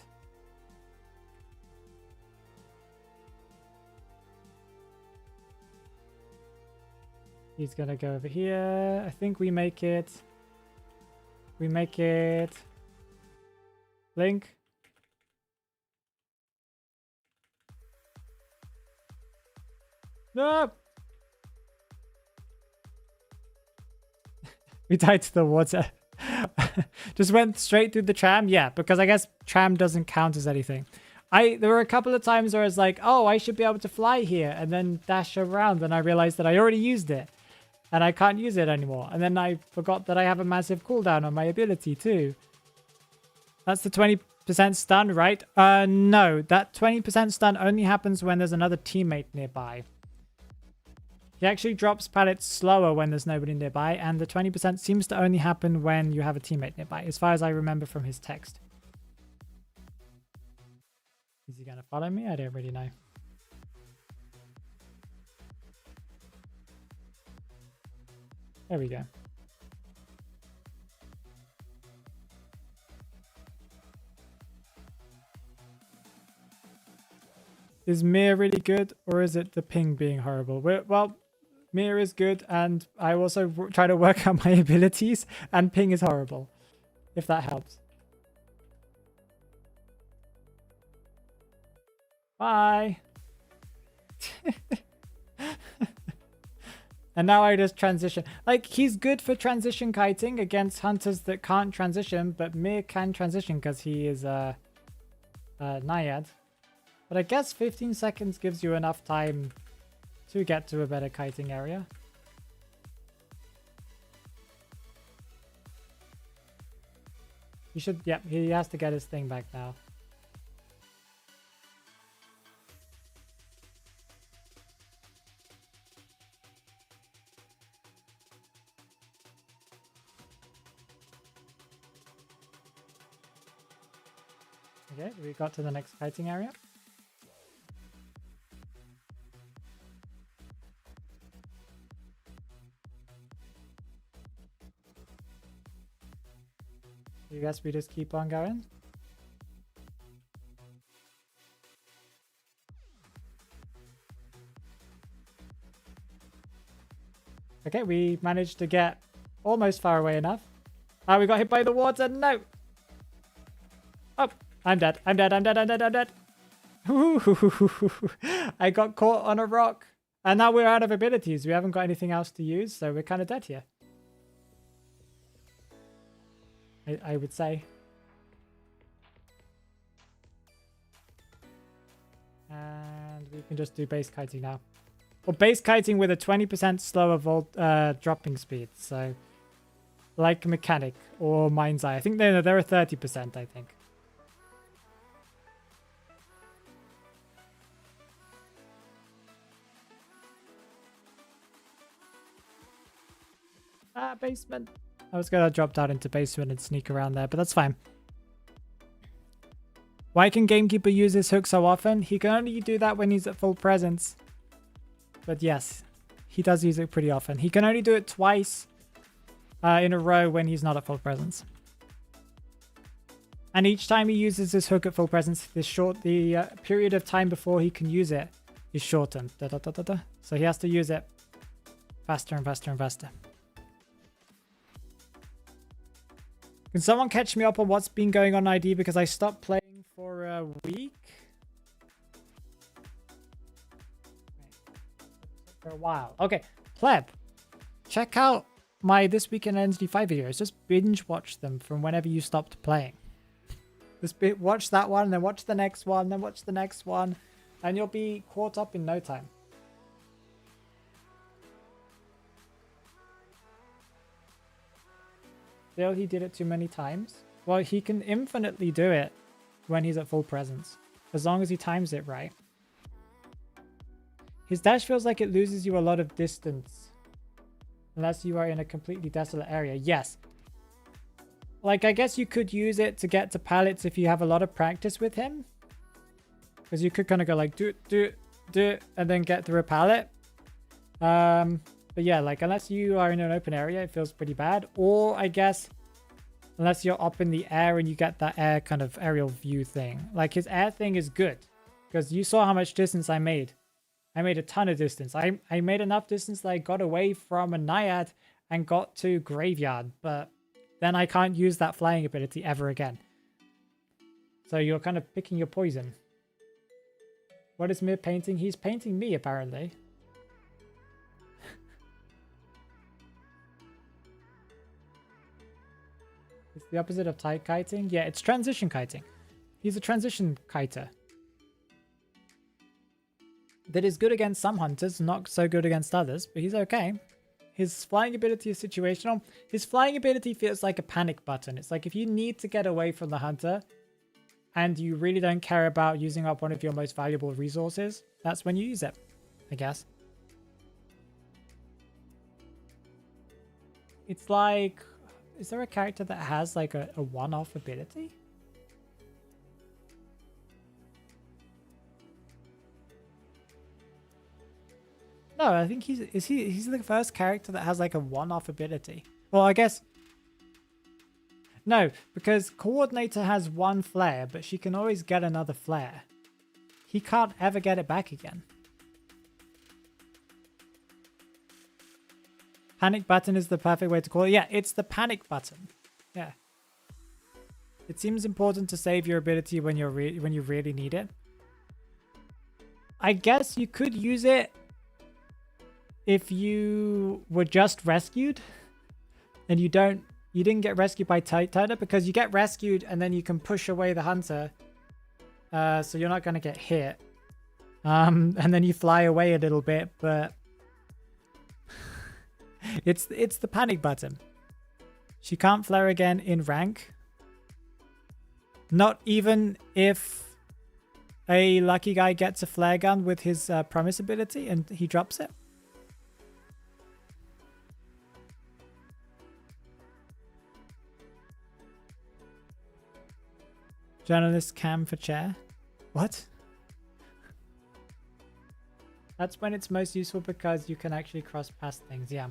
He's gonna go over here. I think we make it. We make it. Link. No! We died to the water. Just went straight through the tram? Yeah, because I guess tram doesn't count as anything. There were a couple of times where I was like, oh, I should be able to fly here and then dash around. And I realized that I already used it. And I can't use it anymore. And then I forgot that I have a massive cooldown on my ability too. That's the 20% stun, right? No, that 20% stun only happens when there's another teammate nearby. He actually drops pallets slower when there's nobody nearby, and the 20% seems to only happen when you have a teammate nearby, as far as I remember from his text. Is he gonna follow me? I don't really know. There we go. Is Mir really good, or is it the ping being horrible? Well, Mir is good, and I also try to work out my abilities, and ping is horrible, if that helps. Bye! And now I just transition. Like, he's good for transition kiting against hunters that can't transition, but Mir can transition because he is a Naiad. But I guess 15 seconds gives you enough time to get to a better kiting area. He should, yeah, he has to get his thing back now. Okay, we got to the next kiting area. I guess we just keep on going. Okay, we managed to get almost far away enough. Ah, we got hit by the water. No. Oh, I'm dead. I'm dead. I'm dead. I'm dead. I'm dead. I got caught on a rock. And now we're out of abilities. We haven't got anything else to use, so we're kind of dead here. I would say. And we can just do base kiting now. Or base kiting with a 20% slower dropping speed. So, like Mechanic or Mind's Eye. I think they're a 30%, I think. Ah, basement. I was going to drop down into basement and sneak around there, but that's fine. Why can Gamekeeper use his hook so often? He can only do that when he's at full presence. But yes, he does use it pretty often. He can only do it twice in a row when he's not at full presence. And each time he uses his hook at full presence, the period of time before he can use it is shortened. So he has to use it faster and faster and faster. Can someone catch me up on what's been going on ID, because I stopped playing for a week? for a while. Okay, pleb, check out my This Week in NSD5 videos. Just binge watch them from whenever you stopped playing. Just watch that one, then watch the next one, then watch the next one, and you'll be caught up in no time. Still, he did it too many times. Well, he can infinitely do it when he's at full presence, as long as he times it right. His dash feels like it loses you a lot of distance, unless you are in a completely desolate area. Yes. Like, I guess you could use it to get to pallets if you have a lot of practice with him. Because you could kind of go like, do it, and then get through a pallet. But yeah, like, unless you are in an open area, it feels pretty bad. Or, I guess, unless you're up in the air and you get that air kind of aerial view thing. Like, his air thing is good. Because you saw how much distance I made. I made a ton of distance. I made enough distance that I got away from a Naiad and got to Graveyard. But then I can't use that flying ability ever again. So you're kind of picking your poison. What is Mir painting? He's painting me, apparently. It's the opposite of tight kiting. Yeah, it's transition kiting. He's a transition kiter. That is good against some hunters, not so good against others, but he's okay. His flying ability is situational. His flying ability feels like a panic button. It's like if you need to get away from the hunter and you really don't care about using up one of your most valuable resources, that's when you use it, I guess. It's like, is there a character that has like a one-off ability? No, I think he's the first character that has like a one-off ability. Well, I guess no, because Coordinator has one flare, but she can always get another flare. He can't ever get it back again. Panic button is the perfect way to call it. Yeah, it's the panic button. Yeah. It seems important to save your ability when you really need it. I guess you could use it if you were just rescued and you didn't get rescued by Tighter, because you get rescued and then you can push away the hunter, so you're not going to get hit, and then you fly away a little bit, but it's the panic button. She can't flare again in rank, not even if a lucky guy gets a flare gun with his promise ability and he drops it. Journalist cam for chair. What? That's when it's most useful because you can actually cross past things. Yeah.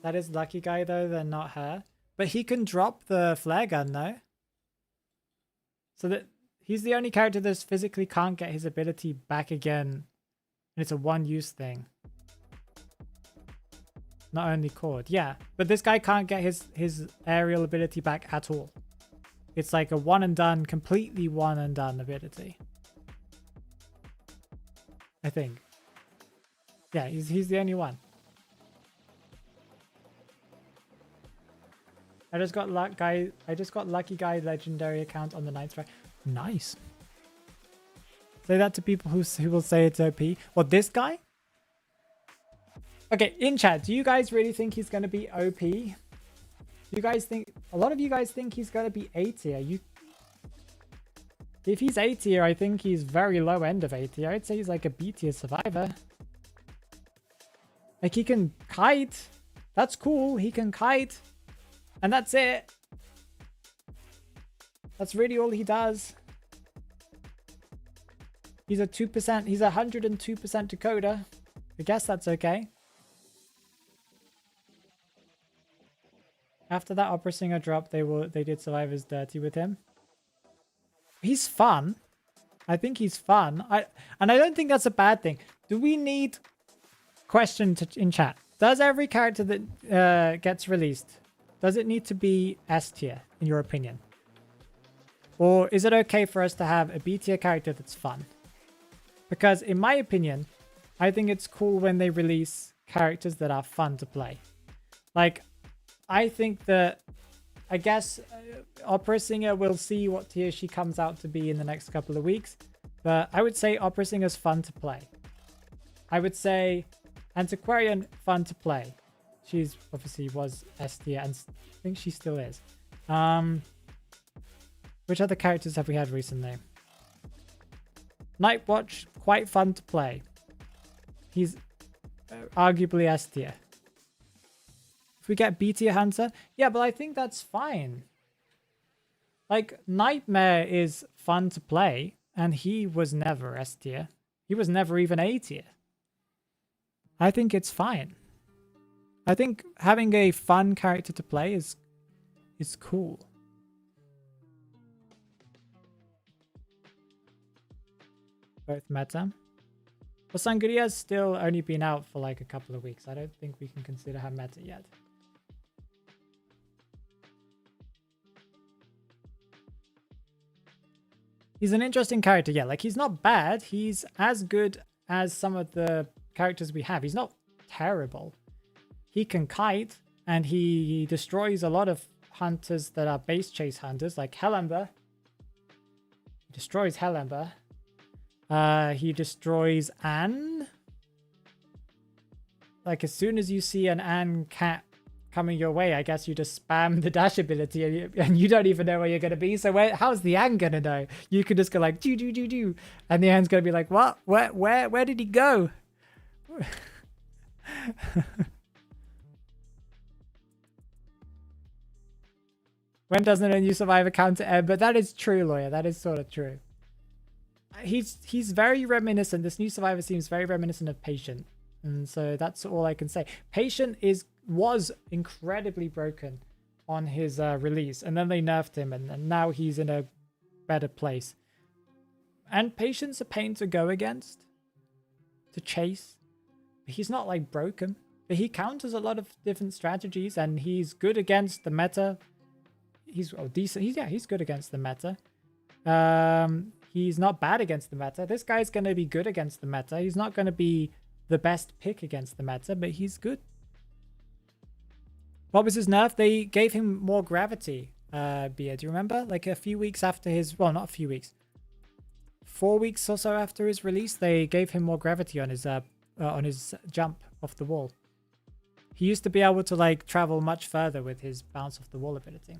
That is lucky guy though, then not her. But he can drop the flare gun though. So that he's the only character that physically can't get his ability back again. And it's a one-use thing. Not only Cord. Yeah. But this guy can't get his aerial ability back at all. It's like a one and done, completely one and done ability. I think. Yeah, he's the only one. I just got lucky guy legendary account on the 9th try. Nice. Say that to people who will say it's OP. What, this guy? Okay, in chat, do you guys really think he's going to be OP? You guys think, a lot of you guys think he's going to be A tier. If he's A tier, I think he's very low end of A tier. I'd say he's like a B tier survivor. Like, he can kite. That's cool. He can kite. And that's it. That's really all he does. He's a 2%. He's 102% decoder. I guess that's okay. After that opera singer drop, they did survivors dirty with him. He's fun. I think he's fun. And I don't think that's a bad thing. Do we need question in chat? Does every character that gets released, does it need to be S tier in your opinion? Or is it okay for us to have a B tier character that's fun? Because in my opinion, I think it's cool when they release characters that are fun to play. Like, I think that, I guess, Opera Singer, we'll see what tier she comes out to be in the next couple of weeks. But I would say Opera Singer's fun to play. I would say Antiquarian, fun to play. She's obviously was S tier, and I think she still is. Which other characters have we had recently? Nightwatch, quite fun to play. He's arguably S tier. If we get B tier Hunter, yeah, but I think that's fine. Like, Nightmare is fun to play, and he was never S tier. He was never even A tier. I think it's fine. I think having a fun character to play is cool. Both meta. Well, Sangria's still only been out for like a couple of weeks. I don't think we can consider her meta yet. He's an interesting character, yeah. Like, he's not bad. He's as good as some of the characters we have. He's not terrible. He can kite, and he destroys a lot of hunters that are base chase hunters, like Hellember. He destroys Hellember. He destroys Anne. Like, as soon as you see an Anne cat coming your way, I guess you just spam the dash ability, and you don't even know where you're going to be. So how's the Anne going to know? You can just go like, do, do, do, do. And the Anne's going to be like, what? Where did he go? When doesn't a new survivor counter end? But that is true, Lawyer. That is sort of true. He's very reminiscent. This new survivor seems very reminiscent of Patient. And so that's all I can say. Patient was incredibly broken on his release. And then they nerfed him. And now he's in a better place. And Patient's a pain to go against. To chase. But he's not like broken. But he counters a lot of different strategies. And he's good against the meta. He's decent. He's good against the meta. He's not bad against the meta. This guy's going to be good against the meta. He's not going to be the best pick against the meta, but he's good. What was his nerf? They gave him more gravity, Bia. Do you remember? Like a few weeks after his... Well, not a few weeks. 4 weeks or so after his release, they gave him more gravity on his jump off the wall. He used to be able to like travel much further with his bounce off the wall ability.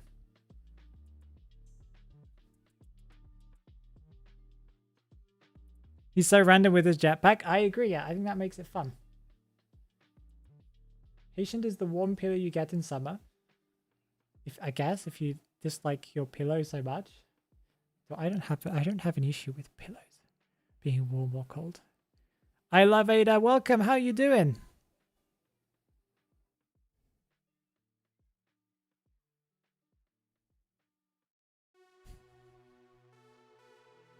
He's so random with his jetpack. I agree, yeah. I think that makes it fun. Patient is the warm pillow you get in summer. I guess if you dislike your pillow so much. So I don't have an issue with pillows being warm or cold. I love Ada. Welcome. How you doing?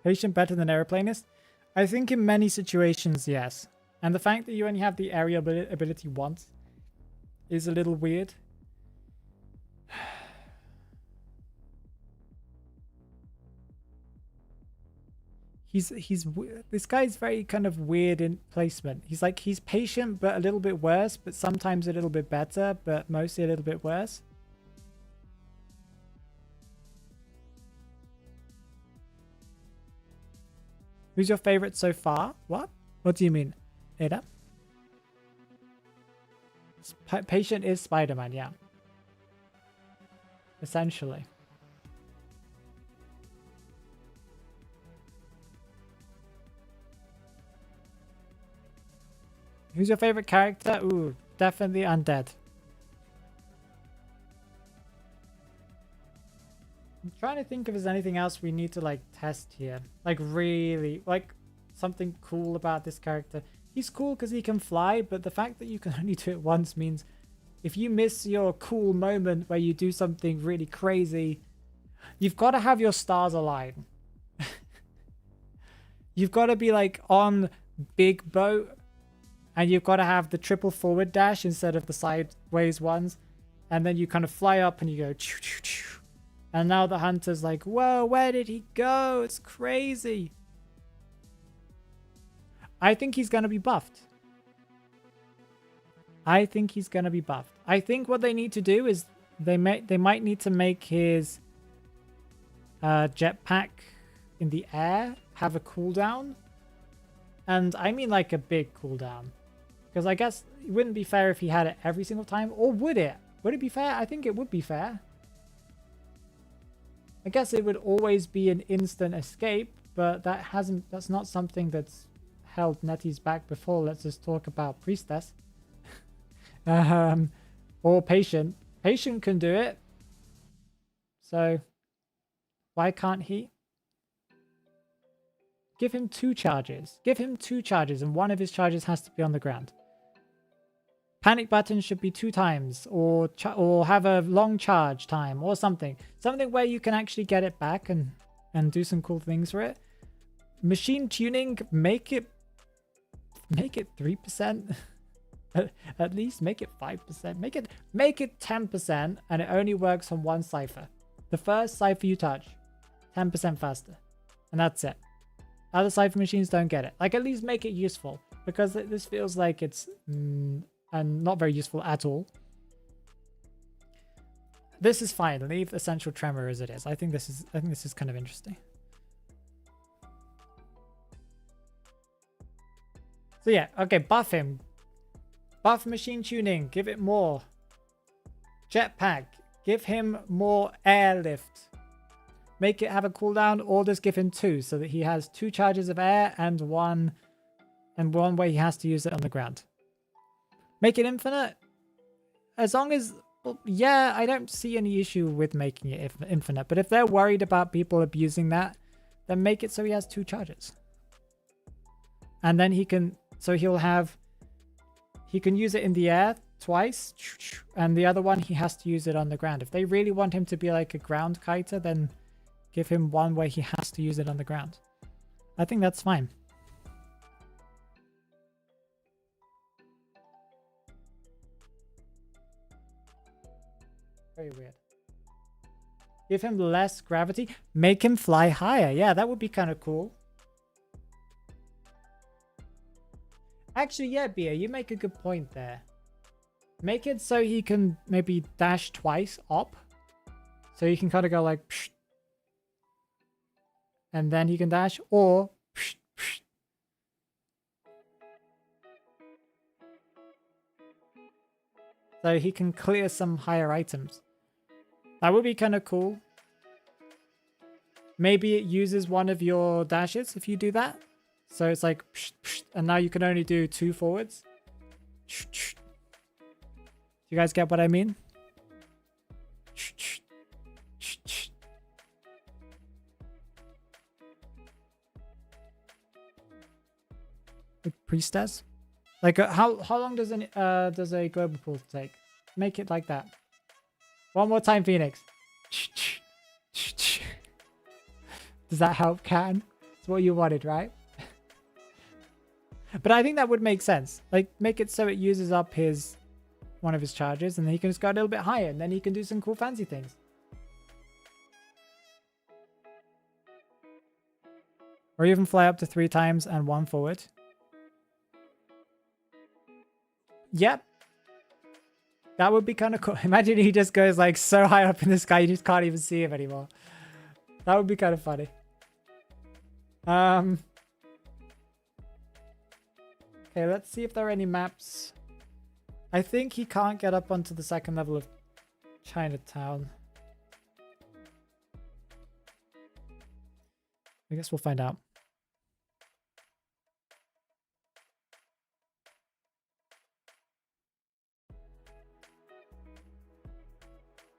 Patient better than Aeroplanist? I think in many situations, yes. And the fact that you only have the area ability once is a little weird. This guy's very kind of weird in placement. He's patient, but a little bit worse, but sometimes a little bit better, but mostly a little bit worse. Who's your favorite so far? What? What do you mean? Ada? Patient is Spider-Man, yeah. Essentially. Who's your favorite character? Ooh, definitely Undead. I'm trying to think if there's anything else we need to like test here. Like really, like something cool about this character. He's cool because he can fly, but the fact that you can only do it once means if you miss your cool moment where you do something really crazy, you've got to have your stars align. You've got to be like on big boat, and you've got to have the triple forward dash instead of the sideways ones. And then you kind of fly up and you go choo choo choo. And now the hunter's like, whoa, where did he go? It's crazy. I think he's going to be buffed. I think he's going to be buffed. I think what they need to do is they might need to make his jetpack in the air have a cooldown. And I mean like a big cooldown. Because I guess it wouldn't be fair if he had it every single time. Or would it? Would it be fair? I think it would be fair. I guess it would always be an instant escape. But that's not something that's held Nettie's back before. Let's just talk about Priestess. Or Patient. Patient can do it. So why can't he? Give him 2 charges. Give him 2 charges, and one of his charges has to be on the ground. Panic button should be 2 times, or have a long charge time, or something. Something where you can actually get it back and do some cool things for it. Machine tuning, make it 3%. At least make it 5%. Make it 10%, and it only works on 1 cipher. The first cipher you touch, 10% faster, and that's it. Other cipher machines don't get it. Like, at least make it useful, because this feels like it's and not very useful at all. This is fine. Leave Essential Tremor as it is. I think this is kind of interesting. So yeah, okay, buff him. Buff machine tuning. Give it more. Jetpack. Give him more airlift. Make it have a cooldown, or just give him 2 so that he has 2 charges of air and one where he has to use it on the ground. Make it infinite. As long as, well, yeah, I don't see any issue with making it infinite. But if they're worried about people abusing that, then make it so he has 2 charges. And then he can use it in the air twice, and the other one he has to use it on the ground. If they really want him to be like a ground kiter, then give him one where he has to use it on the ground. I think that's fine. Very weird. Give him less gravity. Make him fly higher. Yeah, that would be kind of cool. Actually, yeah, Bia, you make a good point there. Make it so he can maybe dash twice up. So you can kind of go like... Psh, and then he can dash, or... Psh, psh. So he can clear some higher items. That would be kind of cool. Maybe it uses one of your dashes if you do that. So it's like, psh, psh, and now you can only do 2 forwards. Psh, psh. You guys get what I mean? Psh, psh, psh, psh. The Priestess? Like, how long does a global pool take? Make it like that. One more time, Phoenix. Does that help, Can? It's what you wanted, right? But I think that would make sense. Like, make it so it uses up one of his charges, and then he can just go a little bit higher, and then he can do some cool fancy things. Or even fly up to 3 times and 1 forward. Yep. That would be kind of cool. Imagine he just goes like so high up in the sky you just can't even see him anymore. That would be kind of funny. Okay, let's see if there are any maps. I think he can't get up onto the 2nd level of Chinatown. I guess we'll find out.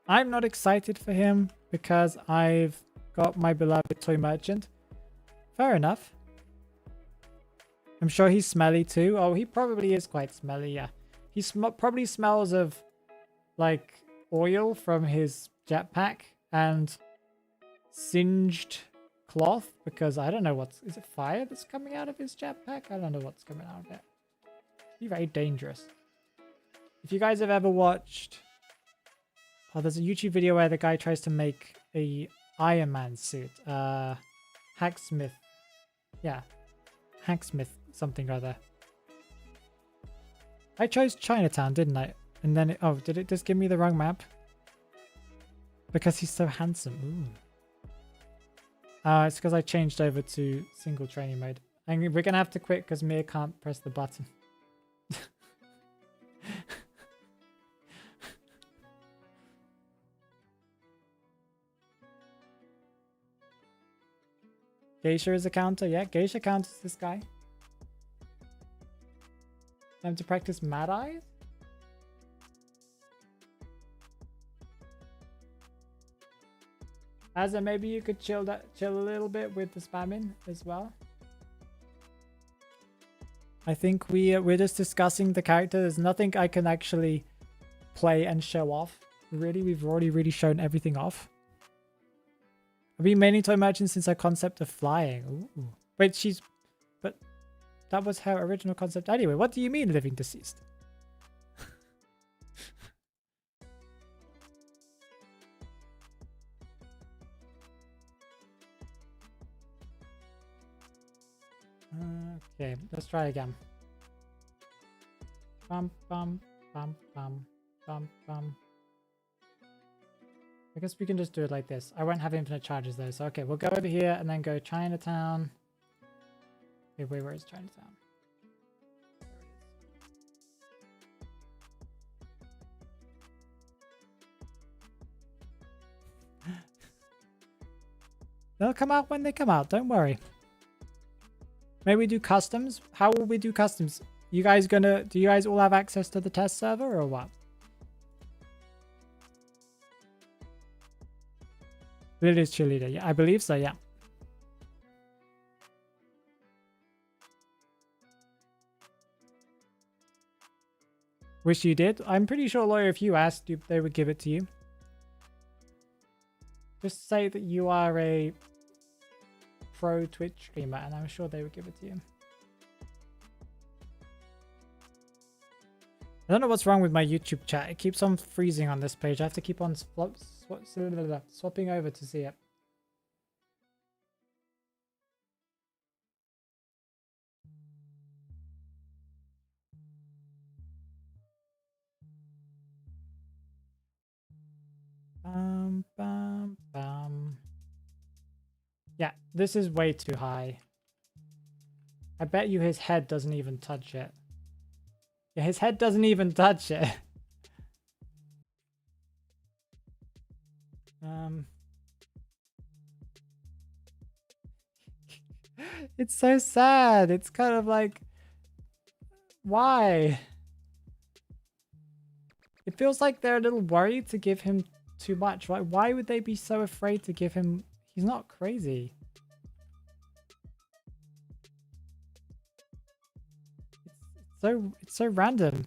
I'm not excited for him because I've got my beloved toy merchant. Fair enough. I'm sure he's smelly too. Oh, he probably is quite smelly, yeah. He probably smells of like oil from his jetpack and singed cloth, because I don't know is it fire that's coming out of his jetpack? I don't know what's coming out of it. He's very dangerous. If you guys have ever watched... Oh, there's a YouTube video where the guy tries to make a Iron Man suit. Hacksmith. Yeah. Hacksmith something or other. I chose Chinatown, didn't I? And then, oh, did it just give me the wrong map? Because he's so handsome. Ooh. It's because I changed over to single training mode. And we're going to have to quit because Mia can't press the button. Geisha is a counter. Yeah, Geisha counters this guy. Time to practice Mad Eyes? Asa, maybe you could chill a little bit with the spamming as well. I think we're just discussing the character. There's nothing I can actually play and show off. Really, we've already really shown everything off. I've been mainly toy merchant since our concept of flying. Ooh. Wait, but that was her original concept anyway. What do you mean living deceased? Okay, let's try again. Bum bum bum bum bum bum. I guess we can just do it like this. I won't have infinite charges though. So okay, we'll go over here and then go Chinatown. Wait, where is Chinatown? There it is. They'll come out when they come out, don't worry. Maybe we do customs? How will we do customs? Do you guys all have access to the test server or what? It is cheerleader. Yeah, I believe so, yeah. Wish you did. I'm pretty sure, Lawyer, if you asked, they would give it to you. Just say that you are a pro Twitch streamer and I'm sure they would give it to you. I don't know what's wrong with my YouTube chat. It keeps on freezing on this page. I have to keep on swapping over to see it. Bum, bum, bum. Yeah, this is way too high. I bet you his head doesn't even touch it. Yeah, his head doesn't even touch it. It's so sad. It's kind of like, why? It feels like they're a little worried to give him too much. Right? Why would they be so afraid to give him? He's not crazy. It's so random.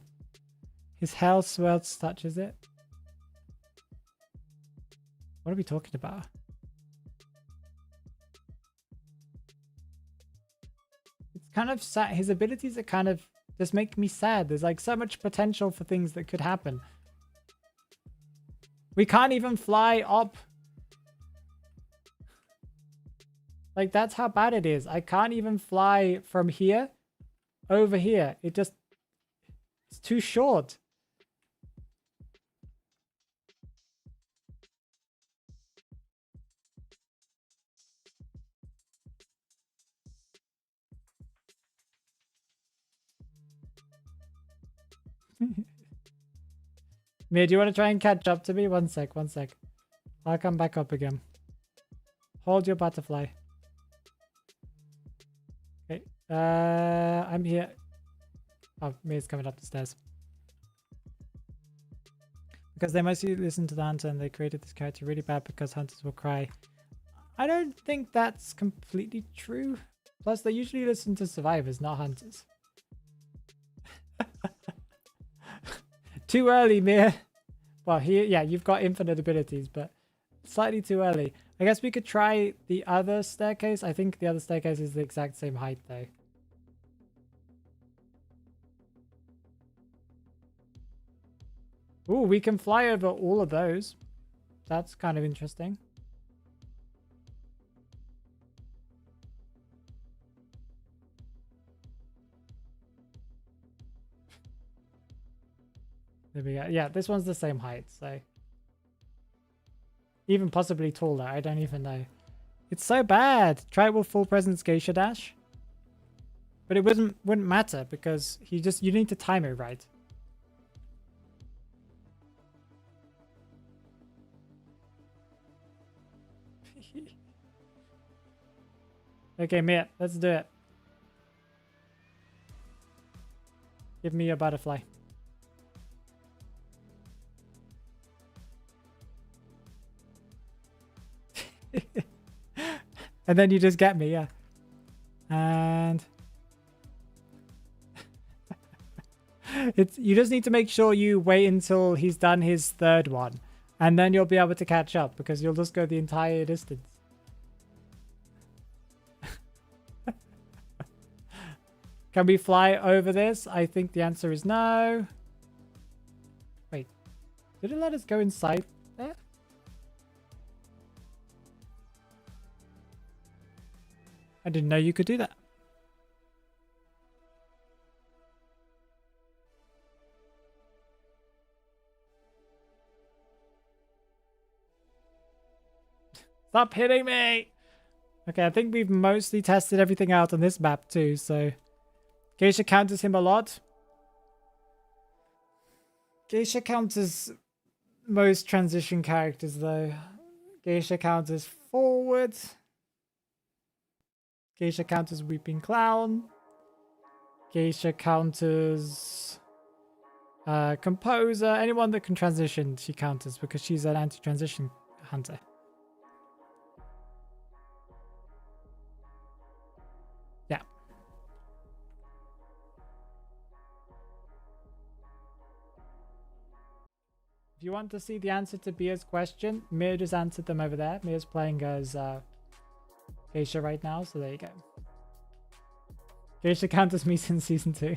His hair swells touches it. What are we talking about? It's kind of sad. His abilities are kind of just make me sad. There's like so much potential for things that could happen. We can't even fly up. Like, that's how bad it is. I can't even fly from here over here. It's too short. Mia, do you want to try and catch up to me? One sec. I'll come back up again. Hold your butterfly. Okay. I'm here. Oh, Mia's coming up the stairs. Because they mostly listen to the hunter and they created this character really bad because hunters will cry. I don't think that's completely true. Plus, they usually listen to survivors, not hunters. Too early, Mia. Well, here, yeah, you've got infinite abilities, but slightly too early. I guess we could try the other staircase. I think the other staircase is the exact same height, though. Ooh, we can fly over all of those. That's kind of interesting. There we go. Yeah, this one's the same height, so even possibly taller. I don't even know. It's so bad. Try it with full presence geisha dash. But it wouldn't matter because you need to time it right. Okay, Mia, let's do it. Give me a butterfly. And then you just get me, yeah. And you just need to make sure you wait until he's done his third one. And then you'll be able to catch up because you'll just go the entire distance. Can we fly over this? I think the answer is no. Wait, did it let us go inside there? I didn't know you could do that. Stop hitting me! Okay, I think we've mostly tested everything out on this map too, so... Geisha counters him a lot. Geisha counters most transition characters though. Geisha counters forward. Geisha counters Weeping Clown. Geisha counters Composer. Anyone that can transition she counters because she's an anti-transition hunter. Yeah. If you want to see the answer to Bia's question, Mia just answered them over there. Mia's playing as Geisha right now, so there you go. Geisha counters me since season 2.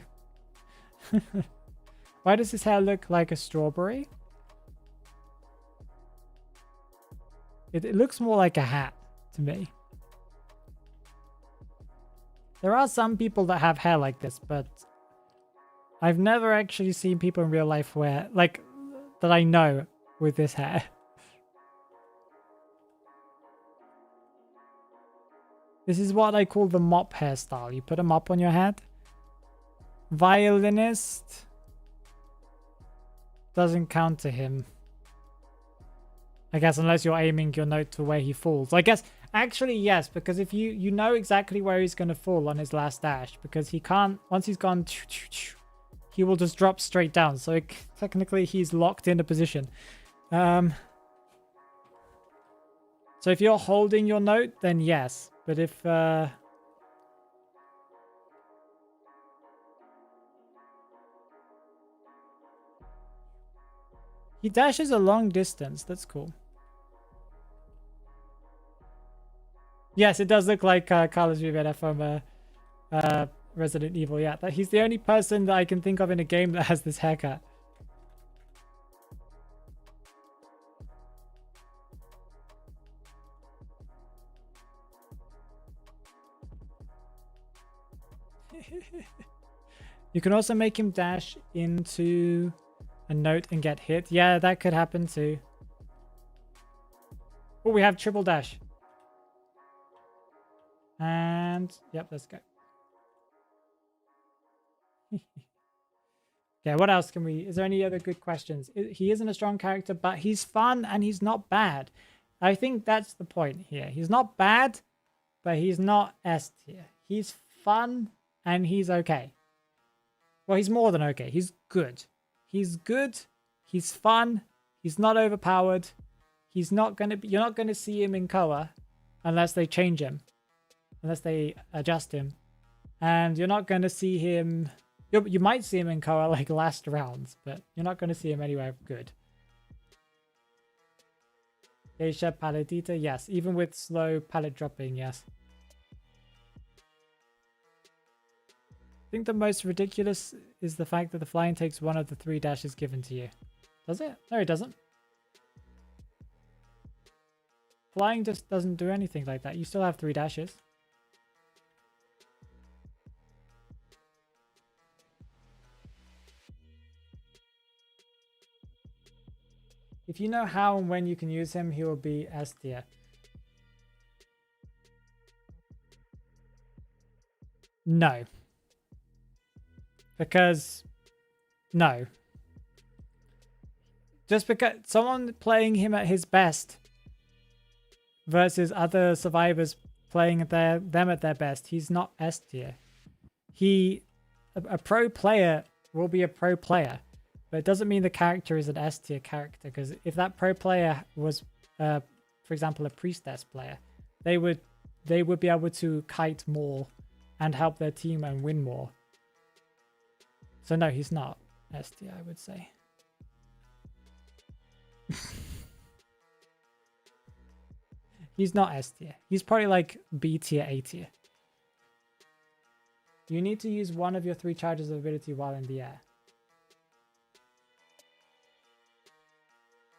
Why does his hair look like a strawberry? It looks more like a hat to me. There are some people that have hair like this, but I've never actually seen people in real life wear, like, that I know with this hair. This is what I call the mop hairstyle. You put a mop on your head. Violinist doesn't count to him. I guess unless you're aiming your note to where he falls. I guess actually yes, because if you know exactly where he's going to fall on his last dash, because he can't, once he's gone, he will just drop straight down. So technically he's locked in a position. So if you're holding your note, then yes. But if he dashes a long distance, that's cool. Yes, it does look like Carlos Rivera from Resident Evil. Yeah, he's the only person that I can think of in a game that has this haircut. You can also make him dash into a note and get hit. Yeah, that could happen too. Oh, we have triple dash. And yep, let's go. Okay, what else can we... Is there any other good questions? He isn't a strong character, but he's fun and he's not bad. I think that's the point here. He's not bad, but he's not S tier. He's fun and he's okay. Well, he's more than okay. He's good. He's good. He's fun. He's not overpowered. He's not going to be... You're not going to see him in Koa unless they change him. Unless they adjust him. And you're not going to see him... You might see him in Koa like last rounds, but you're not going to see him anywhere good. Geisha Paladita, yes. Even with slow pallet dropping, yes. I think the most ridiculous is the fact that the flying takes one of the 3 dashes given to you. Does it? No, it doesn't. Flying just doesn't do anything like that. You still have 3 dashes. If you know how and when you can use him, he will be S tier. No. Because... No. Just because someone playing him at his best versus other survivors playing them at their best, he's not S tier. A pro player will be a pro player, but it doesn't mean the character is an S tier character, because if that pro player was, for example, a priestess player, they would be able to kite more and help their team and win more. So no, he's not S tier, I would say. He's not S tier. He's probably like B tier, A tier. You need to use one of your 3 charges of ability while in the air.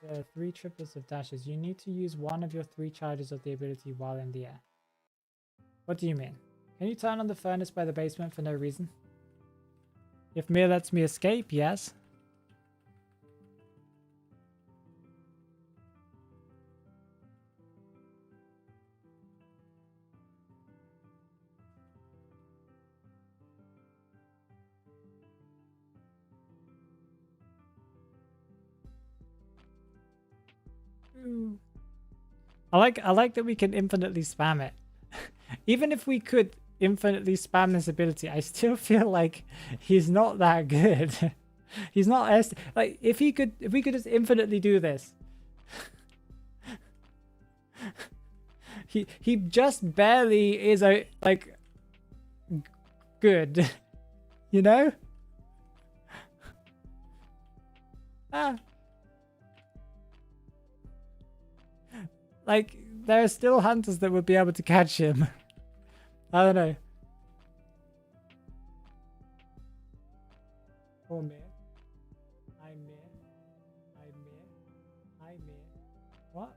There are 3 triplets of dashes. You need to use one of your 3 charges of the ability while in the air. What do you mean? Can you turn on the furnace by the basement for no reason? If Mir lets me escape, yes. I like that we can infinitely spam it. Even if we could infinitely spam this ability, I still feel like he's not that good. He's not S. Like if we could just infinitely do this. he just barely is like good. You know? Like, there are still hunters that would be able to catch him. I don't know. Poor Mir. I'm Mir. What?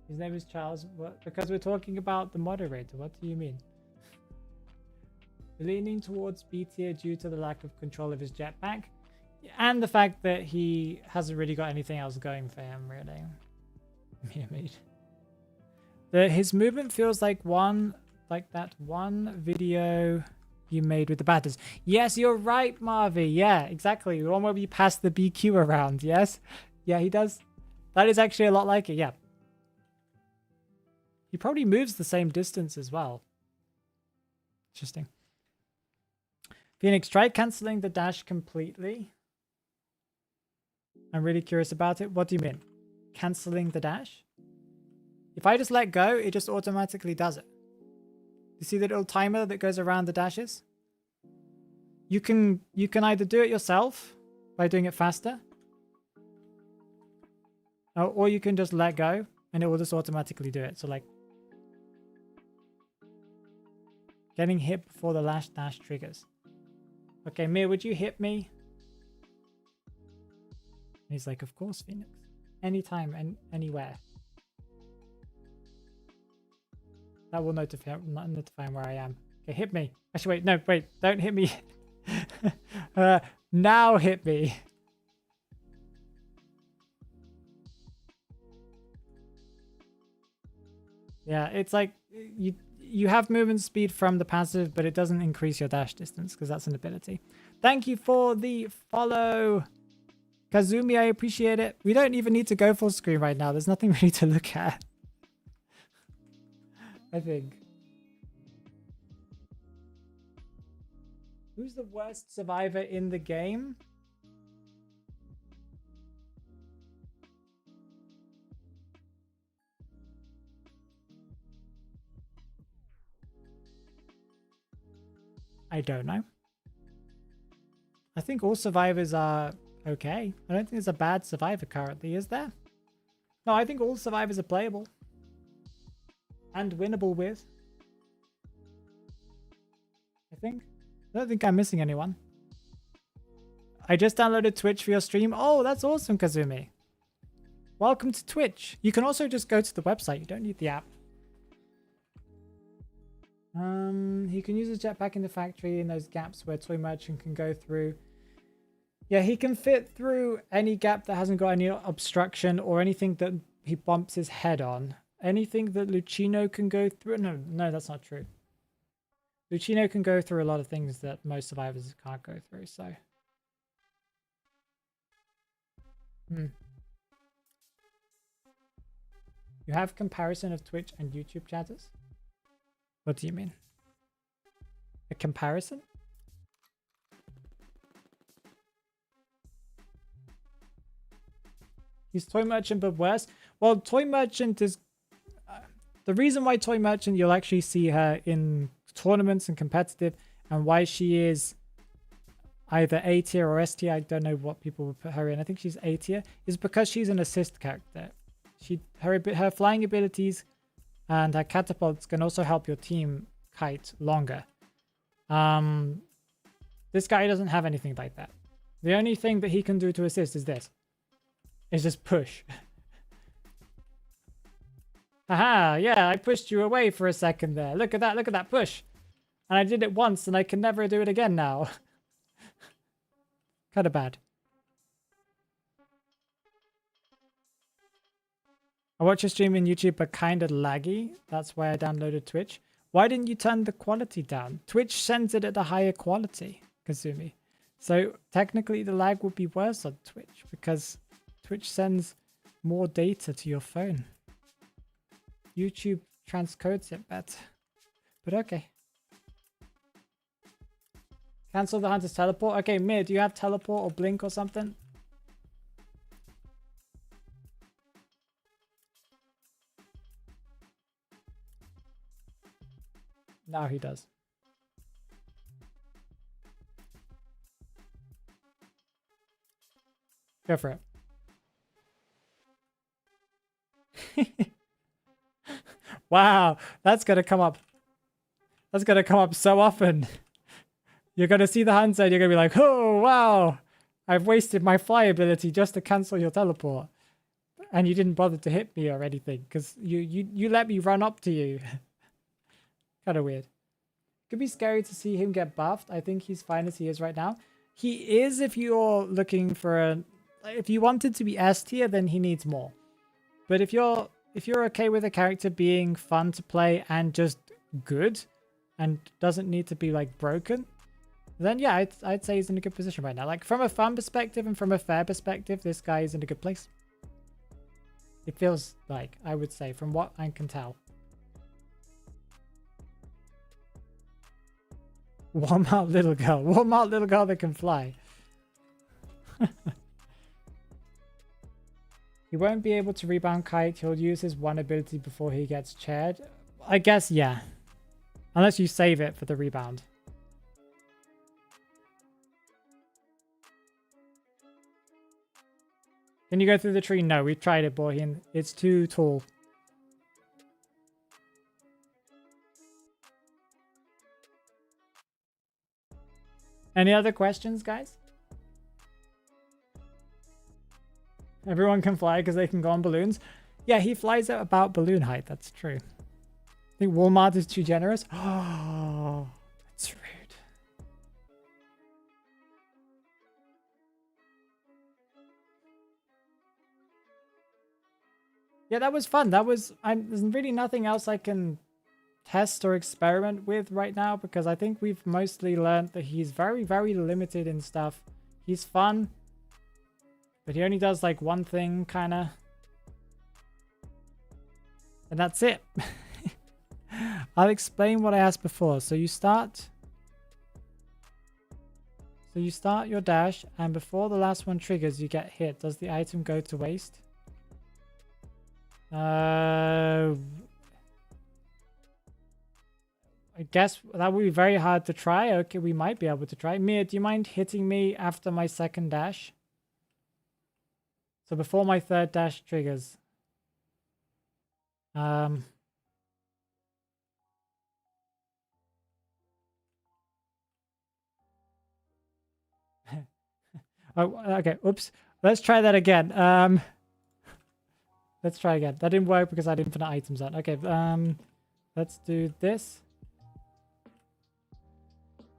His name is Charles. What? Because we're talking about the moderator. What do you mean? Leaning towards B tier due to the lack of control of his jetpack. And the fact that he hasn't really got anything else going for him, really. His movement feels like that one video you made with the batters. Yes, you're right, Marvy. Yeah, exactly. The one where we pass the BQ around. Yes. Yeah, he does. That is actually a lot like it. Yeah. He probably moves the same distance as well. Interesting. Phoenix, try cancelling the dash completely. I'm really curious about it. What do you mean? Cancelling the dash? If I just let go, it just automatically does it. You see the little timer that goes around the dashes? You can either do it yourself by doing it faster, or you can just let go and it will just automatically do it. So like getting hit before the last dash triggers. Okay, Mir, would you hit me? And he's like, of course, Phoenix. Anytime and anywhere. That will notify him where I am. Okay, hit me. Actually, wait, no, wait, don't hit me. Now hit me. Yeah, it's like you have movement speed from the passive, but it doesn't increase your dash distance because that's an ability. Thank you for the follow, Kazumi. I appreciate it. We don't even need to go full screen right now. There's nothing really to look at. I think. Who's the worst survivor in the game? I don't know. I think all survivors are okay. I don't think there's a bad survivor currently, is there? No, I think all survivors are playable. And winnable with. I think. I don't think I'm missing anyone. I just downloaded Twitch for your stream. Oh, that's awesome, Kazumi. Welcome to Twitch. You can also just go to the website. You don't need the app. He can use his jetpack in the factory in those gaps where Toy Merchant can go through. Yeah, he can fit through any gap that hasn't got any obstruction or anything that he bumps his head on. Anything that Lucino can go through. No, that's not true. Lucino can go through a lot of things that most survivors can't go through, so. You have comparison of Twitch and YouTube chatters? What do you mean? A comparison? He's Toy Merchant but worse. Well, Toy Merchant is... the reason why Toy Merchant, you'll actually see her in tournaments and competitive, and why she is either A tier or S tier, I don't know what people would put her in. I think she's A tier, is because she's an assist character. Her flying abilities and her catapults can also help your team kite longer. This guy doesn't have anything like that. The only thing that he can do to assist is this. It's just push. Haha, yeah, I pushed you away for a second there. Look at that push. And I did it once and I can never do it again now. Kind of bad. I watch your stream in YouTube but kind of laggy. That's why I downloaded Twitch. Why didn't you turn the quality down? Twitch sends it at a higher quality, Kazumi. So technically the lag would be worse on Twitch because Twitch sends more data to your phone. YouTube transcodes it better. But okay. Cancel the hunter's teleport. Okay, Mir, do you have teleport or blink or something? Now he does. Go for it. Wow, that's gonna come up. That's gonna come up so often. You're gonna see the hunter and you're gonna be like, oh wow, I've wasted my fly ability just to cancel your teleport. And you didn't bother to hit me or anything, because you let me run up to you. Kind of weird. Could be scary to see him get buffed. I think he's fine as he is right now. He is if you're looking for a... if you wanted to be S tier, then he needs more. But if you're okay with a character being fun to play and just good, and doesn't need to be like broken, then yeah, I'd say he's in a good position right now. Like from a fun perspective and from a fair perspective, this guy is in a good place. It feels like, I would say, from what I can tell. Walmart little girl. Walmart little girl that can fly. He won't be able to rebound kite. He'll use his one ability before he gets chaired. I guess, yeah. Unless you save it for the rebound. Can you go through the tree? No, we've tried it, Borhian. It's too tall. Any other questions, guys? Everyone can fly because they can go on balloons. Yeah, he flies at about balloon height. That's true. I think Walmart is too generous. Oh, that's rude. Yeah, that was fun. There's really nothing else I can test or experiment with right now because I think we've mostly learned that he's very, very limited in stuff. He's fun, but he only does like one thing, kind of. And that's it. I'll explain what I asked before. So you start your dash, and before the last one triggers, you get hit. Does the item go to waste? I guess that would be very hard to try. Okay, we might be able to try. Mia, do you mind hitting me after my second dash? So before my third dash triggers. Oh, okay. Oops. Let's try that again. Let's try again. That didn't work because I had infinite items on. Okay. Let's do this.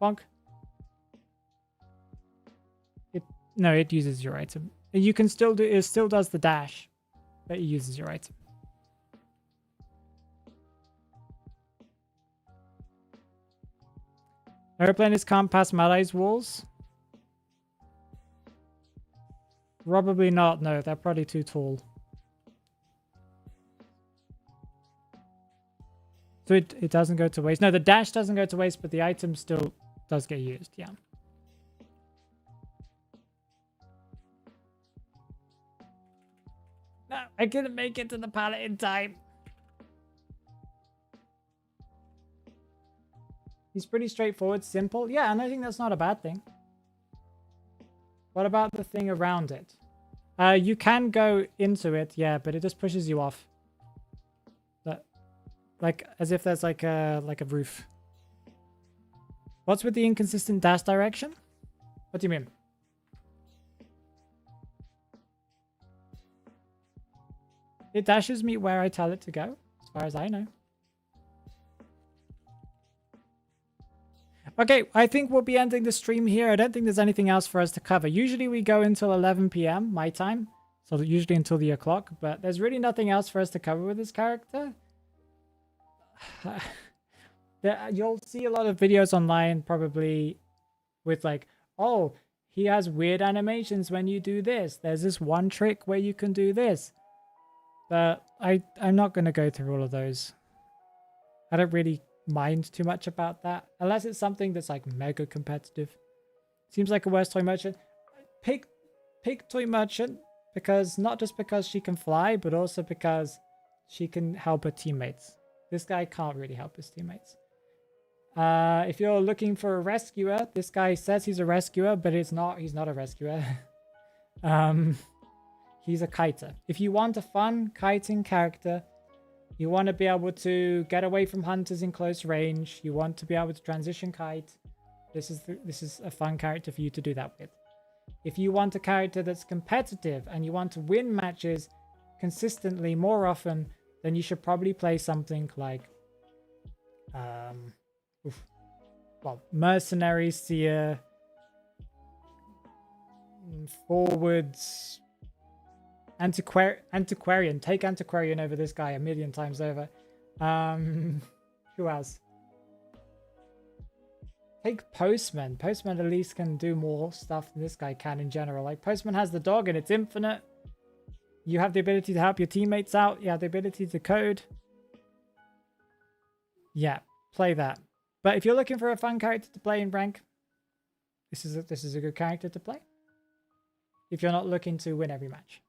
Bonk. No, it uses your item. You can still do, it still does the dash, but it uses your item. Aeroplanists can't pass Malee's walls? Probably not, no, they're probably too tall. So it doesn't go to waste. No, the dash doesn't go to waste, but the item still does get used, yeah. No, I couldn't make it to the pallet in time. He's pretty straightforward, simple. Yeah, and I think that's not a bad thing. What about the thing around it? You can go into it, yeah, but it just pushes you off. Like, as if there's like a roof. What's with the inconsistent dash direction? What do you mean? It dashes me where I tell it to go, as far as I know. Okay, I think we'll be ending the stream here. I don't think there's anything else for us to cover. Usually we go until 11 p.m. my time, so usually until the o'clock, but there's really nothing else for us to cover with this character. You'll see a lot of videos online probably with like, oh, he has weird animations when you do this. There's this one trick where you can do this. But I'm not going to go through all of those. I don't really mind too much about that. Unless it's something that's like mega competitive. Seems like a worse toy merchant. Pick toy merchant because not just because she can fly, but also because she can help her teammates. This guy can't really help his teammates. If you're looking for a rescuer, this guy says he's a rescuer, but he's not a rescuer. He's a kiter. If you want a fun kiting character, you want to be able to get away from hunters in close range, you want to be able to transition kite, this is a fun character for you to do that with. If you want a character that's competitive and you want to win matches consistently more often, then you should probably play something like Mercenary, Seer, Forwards, Antiquarian. Take Antiquarian over this guy a million times over. Who else? Take Postman. Postman at least can do more stuff than this guy can in general. Like, Postman has the dog and it's infinite. You have the ability to help your teammates out. You have the ability to code. Yeah, play that. But if you're looking for a fun character to play in rank, this is a good character to play. If you're not looking to win every match.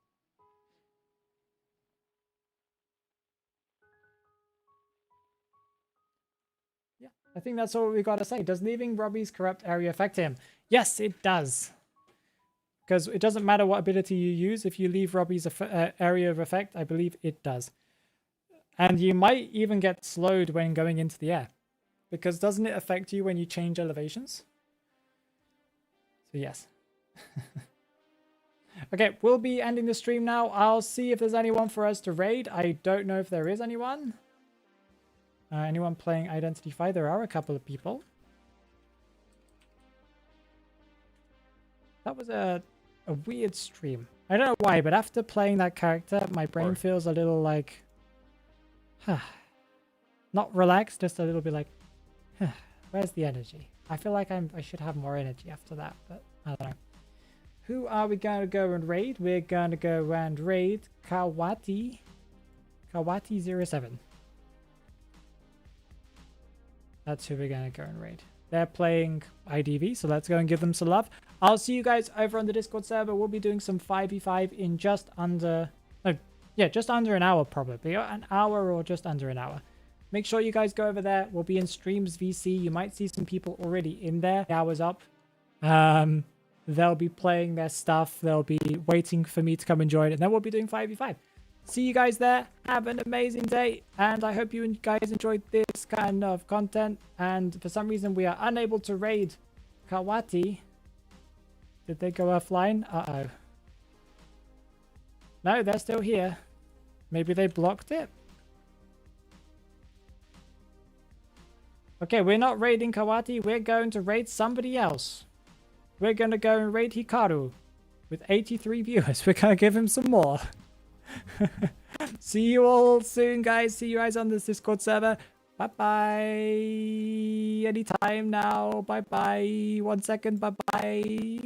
Yeah, I think that's all we got to say. Does leaving Robbie's corrupt area affect him? Yes, it does. Because it doesn't matter what ability you use. If you leave Robbie's area of effect, I believe it does. And you might even get slowed when going into the air. Because doesn't it affect you when you change elevations? So yes. Okay, we'll be ending the stream now. I'll see if there's anyone for us to raid. I don't know if there is anyone. Anyone playing Identity V? There are a couple of people. That was a weird stream. I don't know why, but after playing that character, my brain feels a little like... not relaxed, just a little bit like... where's the energy? I feel like I should have more energy after that, but I don't know. Who are we going to go and raid? We're going to go and raid Kawati. Kawati07. That's who we're going to go and raid. They're playing IDV, so let's go and give them some love. I'll see you guys over on the Discord server. We'll be doing some 5v5 in just under... No, yeah, just under an hour probably. An hour or just under an hour. Make sure you guys go over there. We'll be in Streams VC. You might see some people already in there. The hour's up. They'll be playing their stuff. They'll be waiting for me to come and join. And then we'll be doing 5v5. See you guys there. Have an amazing day. And I hope you guys enjoyed this kind of content. And for some reason, we are unable to raid Kawati. Did they go offline? Uh-oh. No, they're still here. Maybe they blocked it. Okay, we're not raiding Kawati. We're going to raid somebody else. We're going to go and raid Hikaru. with 83 viewers. We're gonna give him some more. See you all soon, guys. See you guys on this Discord server. Bye-bye. Anytime now. Bye-bye. 1 second. Bye-bye.